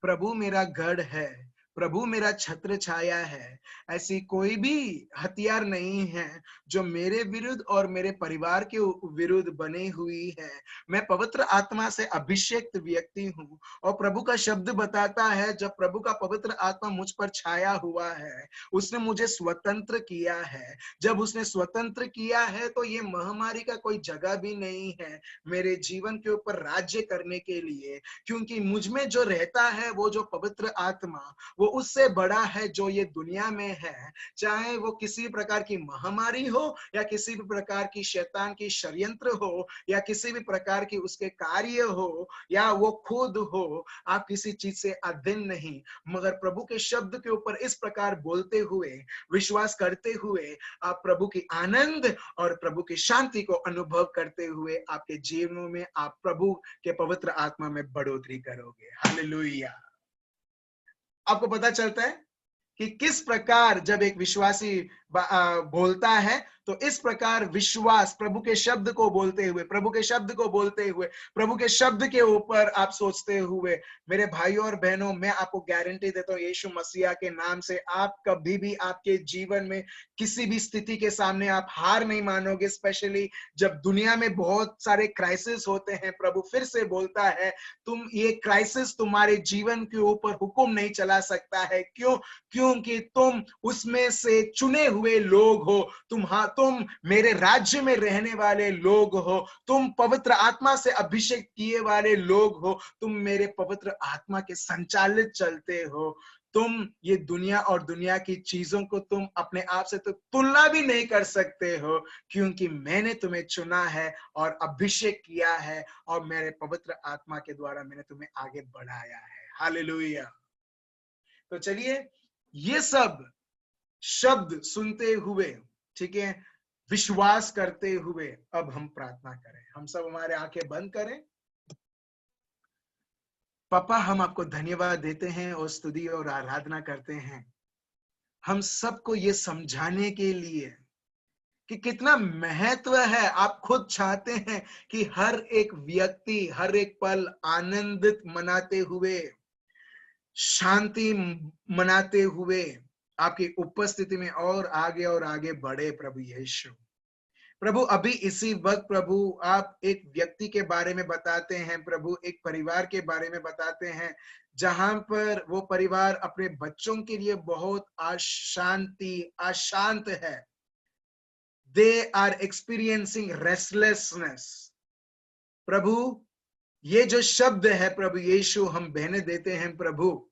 प्रभु मेरा गढ़ है, प्रभु मेरा छत्र छाया है, ऐसी कोई भी हथियार नहीं है जो मेरे विरुद्ध और मेरे परिवार के विरुद्ध बनी हुई है। मैं पवित्र आत्मा से अभिषेक्त व्यक्ति हूँ, और प्रभु का शब्द बताता है जब प्रभु का पवित्र आत्मा मुझ पर छाया हुआ है, उसने मुझे स्वतंत्र किया है। जब उसने स्वतंत्र किया है तो ये महामारी का कोई जगह भी नहीं है मेरे जीवन के ऊपर राज्य करने के लिए, क्योंकि मुझ में जो रहता है वो जो पवित्र आत्मा, वो उससे बड़ा है जो ये दुनिया में है। चाहे वो किसी प्रकार की महामारी हो या किसी भी प्रकार की शैतान की षड्यंत्र हो या किसी भी प्रकार की उसके कार्य हो या वो खुद हो, आप किसी चीज से अधीन नहीं, मगर प्रभु के शब्द के ऊपर इस प्रकार बोलते हुए, विश्वास करते हुए, आप प्रभु की आनंद और प्रभु की शांति को अनुभव करते हुए आपके जीवनों में आप प्रभु के पवित्र आत्मा में बढ़ोतरी करोगे। हालेलुया। आपको पता चलता है कि किस प्रकार जब एक विश्वासी बोलता है तो इस प्रकार विश्वास प्रभु के शब्द को बोलते हुए, प्रभु के शब्द को बोलते हुए, प्रभु के शब्द के ऊपर आप सोचते हुए, मेरे भाइयों और बहनों, मैं आपको गारंटी देता हूं यीशु मसीहा के नाम से, आप कभी भी आपके जीवन में किसी भी स्थिति के सामने आप हार नहीं मानोगे। स्पेशली जब दुनिया में बहुत सारे क्राइसिस होते हैं, प्रभु फिर से बोलता है तुम, ये क्राइसिस तुम्हारे जीवन के ऊपर हुक्म नहीं चला सकता है। क्यों? क्योंकि तुम उसमें से चुने हुए लोग हो, तुम मेरे राज्य में रहने वाले लोग हो, तुम पवित्र आत्मा से अभिषेक किए वाले लोग हो, तुम मेरे पवित्र आत्मा के संचालित चलते हो। तुम ये दुनिया और दुनिया की चीजों को तुम अपने आप से तो तुलना भी नहीं कर सकते हो, क्योंकि मैंने तुम्हें चुना है और अभिषेक किया है, और मेरे पवित्र आत्मा के द्वारा मैंने तुम्हें आगे बढ़ाया है। हालेलुया। तो चलिए, ये सब शब्द सुनते हुए, ठीक है, विश्वास करते हुए अब हम प्रार्थना करें। हम सब हमारे आंखें बंद करें। पापा, हम आपको धन्यवाद देते हैं और स्तुति और आराधना करते हैं, हम सबको ये समझाने के लिए कि कितना महत्व है। आप खुद चाहते हैं कि हर एक व्यक्ति हर एक पल आनंदित मनाते हुए, शांति मनाते हुए आपकी उपस्थिति में और आगे बढ़े। प्रभु यीशु, प्रभु अभी इसी वक्त प्रभु आप एक व्यक्ति के बारे में बताते हैं, प्रभु एक परिवार के बारे में बताते हैं, जहां पर वो परिवार अपने बच्चों के लिए बहुत अशांत है। They are experiencing restlessness. प्रभु, ये जो शब्द है प्रभु यीशु हम बहने देते हैं प्रभु,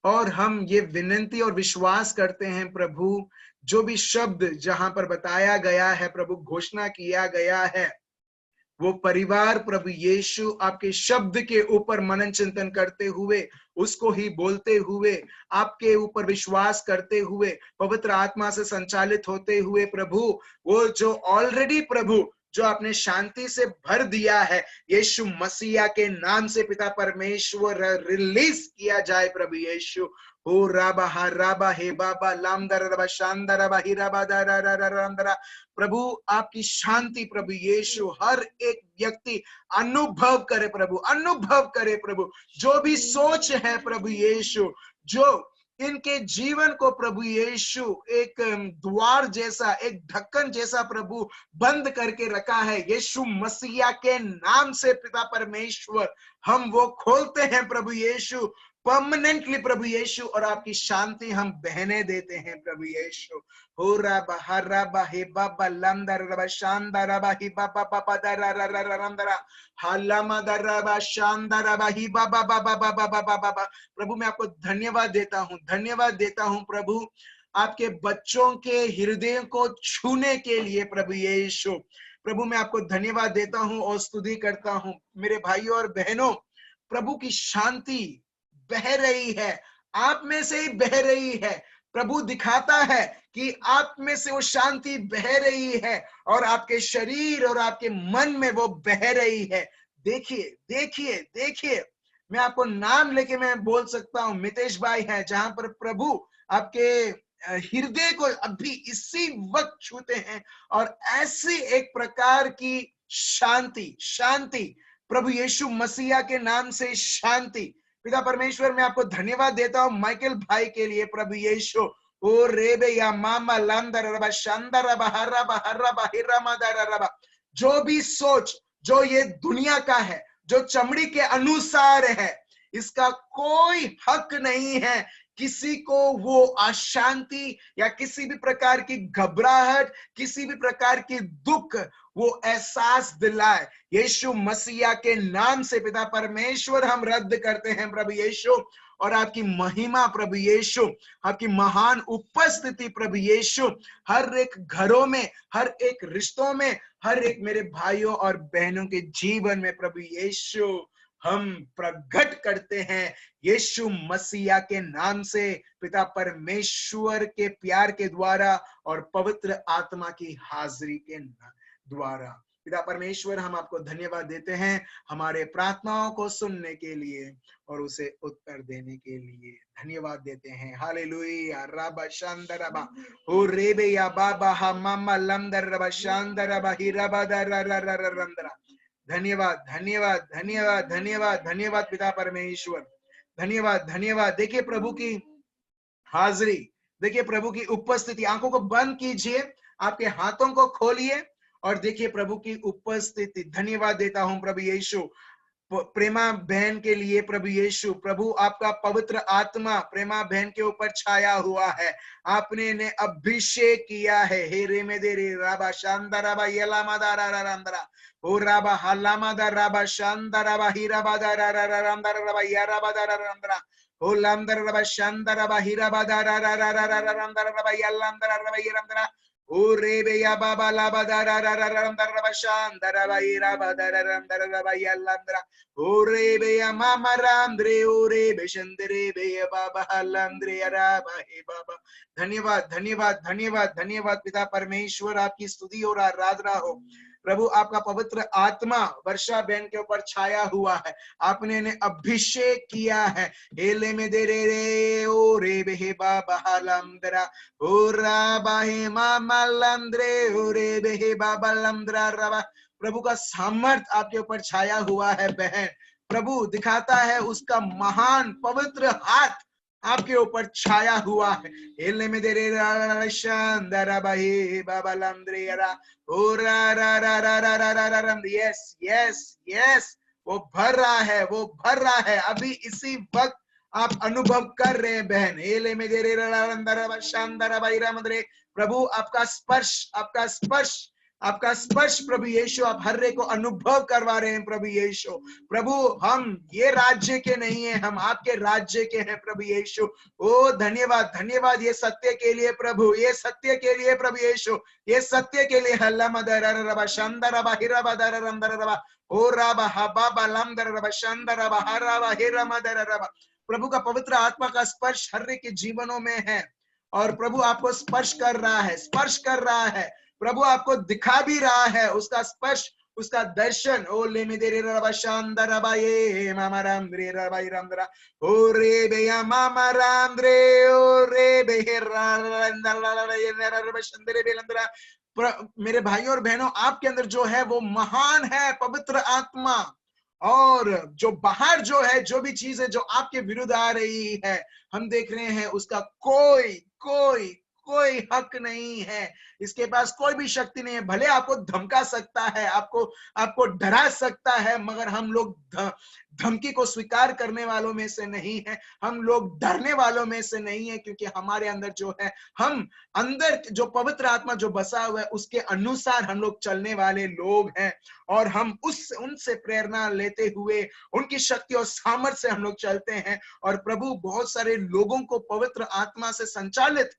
और हम ये विनती और विश्वास करते हैं प्रभु, जो भी शब्द जहां पर बताया गया है प्रभु, घोषणा किया गया है, वो परिवार प्रभु यीशु आपके शब्द के ऊपर मनन चिंतन करते हुए, उसको ही बोलते हुए, आपके ऊपर विश्वास करते हुए, पवित्र आत्मा से संचालित होते हुए प्रभु, वो जो ऑलरेडी प्रभु जो आपने शांति से भर दिया है, यीशु मसीहा के नाम से पिता परमेश्वर रिलीज किया जाए प्रभु यीशु। हो राबा हा राबा हे बाबा लामदर रबा शानदर रबा ही राबा दरा दरा दरा। प्रभु आपकी शांति प्रभु यीशु हर एक व्यक्ति अनुभव करे प्रभु, अनुभव करे प्रभु। जो भी सोच है प्रभु यीशु, जो इनके जीवन को प्रभु यीशु एक द्वार जैसा, एक ढक्कन जैसा प्रभु बंद करके रखा है, यीशु मसीहा के नाम से पिता परमेश्वर हम वो खोलते हैं प्रभु यीशु परमानेंटली प्रभु यीशु, और आपकी शांति हम बहने देते हैं प्रभु यीशु। हो राबा हराबा हे बाबा लंदर रबा शानदार रबा ही बाबा बाबा दरा रा रा रंदरा हल्लामा दरा शानदार रबा ही बाबा बाबा बाबा बाबा बाबा। प्रभु मैं आपको धन्यवाद देता हूँ, धन्यवाद देता हूँ प्रभु, आपके बच्चों के हृदय को छूने के लिए प्रभु यीशु। प्रभु मैं आपको धन्यवाद देता हूँ और स्तुति करता हूँ। मेरे भाइयों और बहनों, प्रभु की शांति बह रही है, आप में से ही बह रही है। प्रभु दिखाता है कि आप में से वो शांति बह रही है और आपके शरीर और आपके मन में वो बह रही है। देखिए देखिए देखिए, मैं आपको नाम लेके मैं बोल सकता हूँ, मितेश भाई हैं, जहां पर प्रभु आपके हृदय को अभी इसी वक्त छूते हैं और ऐसी एक प्रकार की शांति, शांति प्रभु यीशु मसीहा के नाम से शांति। पिता परमेश्वर मैं आपको धन्यवाद देता हूं माइकल भाई के लिए प्रभु यीशु। ओ रेबे या मामा लांदर रबा शानदार रबा हर्रबा हर्रबा हिर्रमा दरा रबा। जो भी सोच जो ये दुनिया का है, जो चमड़ी के अनुसार है, इसका कोई हक नहीं है किसी को वो अशांति या किसी भी प्रकार की घबराहट, किसी भी प्रकार की दुख वो एहसास दिलाए। यीशु मसीहा के नाम से पिता परमेश्वर हम रद्द करते हैं प्रभु यीशु, और आपकी महिमा प्रभु यीशु, आपकी महान उपस्थिति प्रभु यीशु हर एक घरों में, हर एक रिश्तों में, हर एक मेरे भाइयों और बहनों के जीवन में प्रभु यीशु हम प्रकट करते हैं यीशु मसीहा के नाम से, पिता परमेश्वर के प्यार के द्वारा और पवित्र आत्मा की हाजिरी के द्वारा। पिता परमेश्वर हम आपको धन्यवाद देते हैं हमारे प्रार्थनाओं को सुनने के लिए और उसे उत्तर देने के लिए धन्यवाद देते हैं। हालेलुया रबा शांदरबा ओ रेबे या बाबा हा मामा लंदर रबा शांदरबा ही रबा दरा। धन्यवाद धन्यवाद धन्यवाद धन्यवाद धन्यवाद पिता परमेश्वर, धन्यवाद धन्यवाद। देखिए प्रभु की हाजिरी, देखिए प्रभु की उपस्थिति। आंखों को बंद कीजिए, आपके हाथों को खोलिए और देखिए प्रभु की उपस्थिति। धन्यवाद देता हूं प्रभु यीशु प्रेमा बहन के लिए प्रभु यीशु। प्रभु आपका पवित्र आत्मा प्रेमा बहन के ऊपर छाया हुआ है, आपने ने अभिषेक किया है। हे रे में दे रे राबा शानदाराबा यलामादारा रांदरा ओ राबा हलामादा राबा शानदाराबा हीराबादारा रांदरा राबा याराबादारा रांदरा ओ लामदारा राबा शानदाराबा हीराबादारा रांदरा राबा यलामदारा राबा यरांदरा ओ रेबे या बाबा लाबादारा रांदरा राबा शानदारा राबा यराबादारा रांदरा राबा यलामदारा ओ रेबे या मामा रांद्रे ओ रेबे शंदरे बे या बाबा हलामद्रे राबा हे बाबा। धन्यवाद धन्यवाद धन्यवाद धन्यवाद पिता परमेश्वर, आपकी स्तुति और आराधना हो प्रभु। आपका पवित्र आत्मा वर्षा बहन के ऊपर छाया हुआ है, आपने ने अभिषेक किया है। हेले में दे रे ओ रे बे बाबा हलमदरा ओ राबा हे मामा लंद्रे ओ रे बे बाबा लंद्रा रबा। प्रभु का सामर्थ आपके ऊपर छाया हुआ है बहन, प्रभु दिखाता है उसका महान पवित्र हाथ आपके ऊपर छाया हुआ है। हेले में दे रे शानदारा बाही बाबा लंद्रे रा ओ रा रा रा रा रा रा रा रा रा। यस यस यस, वो भर रहा है, वो भर रहा है। अभी इसी वक्त आप अनुभव कर रहे हैं बहन। हेले में दे रे रा रा रा शानदारा बाही रा मदरे। प्रभु आपका स्पर्श, आपका स्पर्श आपका स्पर्श प्रभु यीशु आप हर एक को अनुभव करवा रहे हैं प्रभु यीशु। प्रभु हम ये राज्य के नहीं है, हम आपके राज्य के हैं प्रभु यीशु। ओ धन्यवाद धन्यवाद ये सत्य के लिए प्रभु, ये सत्य के लिए प्रभु यीशु, ये सत्य के लिए। हल्ला मदर रबा शंदर रबा हिरा बदर रंदर रबा ओ रबा हबा बलंदर रबा शंदर रबा हरा हिरा मदर रबा। प्रभु का पवित्र आत्मा का स्पर्श हर एक के जीवनों में है और प्रभु आपको स्पर्श कर रहा है, स्पर्श कर रहा है। प्रभु आपको दिखा भी रहा है, उसका स्पर्श, उसका दर्शन। ओ ले में दे रबा शानदार रबा ये मामा राम रे रबा रामदरा ओ रे बेया मामा राम रे ओ रे बेहरा रबा शंदरे बेलंदरा। मेरे भाइयों और बहनों, आपके अंदर जो है वो महान है पवित्र आत्मा। और जो बाहर जो है, जो भी चीज है जो आपके विरुद्ध आ रही है, हम देख रहे हैं उसका कोई कोई कोई हक नहीं है, इसके पास कोई भी शक्ति नहीं है। भले आपको धमका सकता है, आपको डरा सकता है, मगर हम लोग धमकी को स्वीकार करने वालों में से नहीं है, हम लोग डरने वालों में से नहीं है, क्योंकि हमारे अंदर जो है, हम अंदर जो पवित्र आत्मा जो बसा हुआ है उसके अनुसार हम लोग चलने वाले लोग हैं। और हम उनसे प्रेरणा लेते हुए उनकी शक्ति और सामर्थ्य से हम लोग चलते हैं। और प्रभु बहुत सारे लोगों को पवित्र आत्मा से संचालित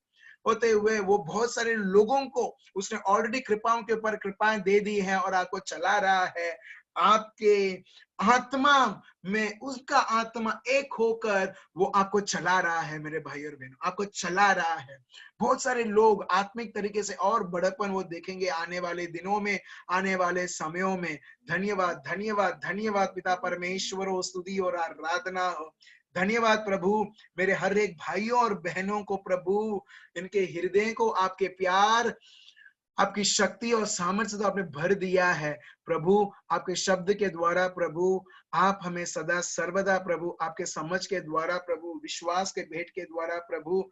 होते हुए, वो बहुत सारे लोगों को उसने ऑलरेडी कृपाओं के ऊपर कृपाएं दे दी है और आपको चला रहा है। आपके आत्मा में उसका आत्मा एक होकर वो आपको चला रहा है मेरे भाई और बहनों, आपको चला रहा है। बहुत सारे लोग आत्मिक तरीके से और बड़कपन वो देखेंगे आने वाले दिनों में, आने वाले समयों में। धन्यवाद धन्यवाद धन्यवाद पिता परमेश्वर हो, स्तुति और आराधना हो। धन्यवाद प्रभु मेरे हर एक भाइयों और बहनों को, प्रभु इनके हृदय को आपके प्यार, आपकी शक्ति और सामर्थ्य तो आपने भर दिया है प्रभु। आपके शब्द के द्वारा प्रभु आप हमें सदा सर्वदा प्रभु आपके समझ के द्वारा प्रभु, विश्वास के भेंट के द्वारा प्रभु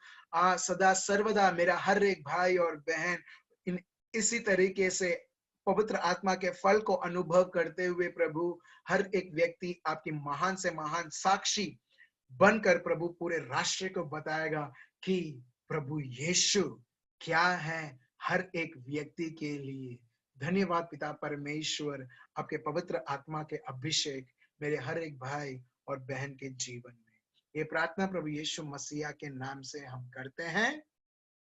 सदा सर्वदा मेरा हर एक भाई और बहन इसी तरीके से पवित्र आत्मा के फल को अनुभव करते हुए प्रभु, हर एक व्यक्ति आपकी महान से महान साक्षी बनकर प्रभु पूरे राष्ट्र को बताएगा कि प्रभु यीशु क्या है हर एक व्यक्ति के लिए। धन्यवाद पिता परमेश्वर, आपके पवित्र आत्मा के अभिषेक मेरे हर एक भाई और बहन के जीवन में। ये प्रार्थना प्रभु यीशु मसीहा के नाम से हम करते हैं,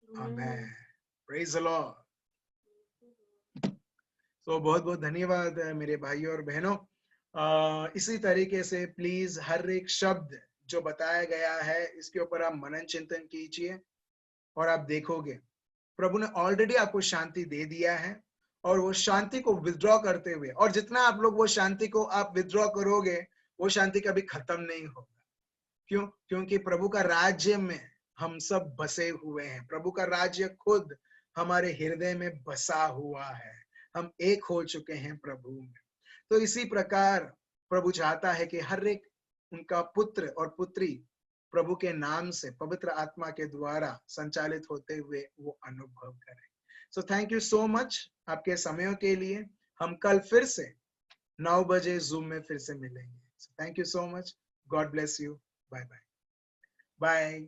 आमेन। Praise the Lord. तो बहुत बहुत धन्यवाद मेरे भाइयों और बहनों। इसी तरीके से प्लीज हर एक शब्द जो बताया गया है इसके ऊपर आप मनन चिंतन कीजिए और आप देखोगे प्रभु ने ऑलरेडी आपको शांति दे दिया है। और वो शांति को विथड्रॉ करते हुए, और जितना आप लोग वो शांति को आप विथड्रॉ करोगे, वो शांति कभी खत्म नहीं होगा। क्यों? क्योंकि प्रभु का राज्य में हम सब बसे हुए हैं। प्रभु का राज्य खुद हमारे हृदय में बसा हुआ है, हम एक हो चुके हैं प्रभु में। तो इसी प्रकार प्रभु चाहता है कि हर एक उनका पुत्र और पुत्री प्रभु के नाम से पवित्र आत्मा के द्वारा संचालित होते हुए वो अनुभव करें। So thank you so much आपके समयों के लिए। हम कल फिर से 9 बजे जूम में फिर से मिलेंगे। Thank you so much. God bless you. Bye bye bye.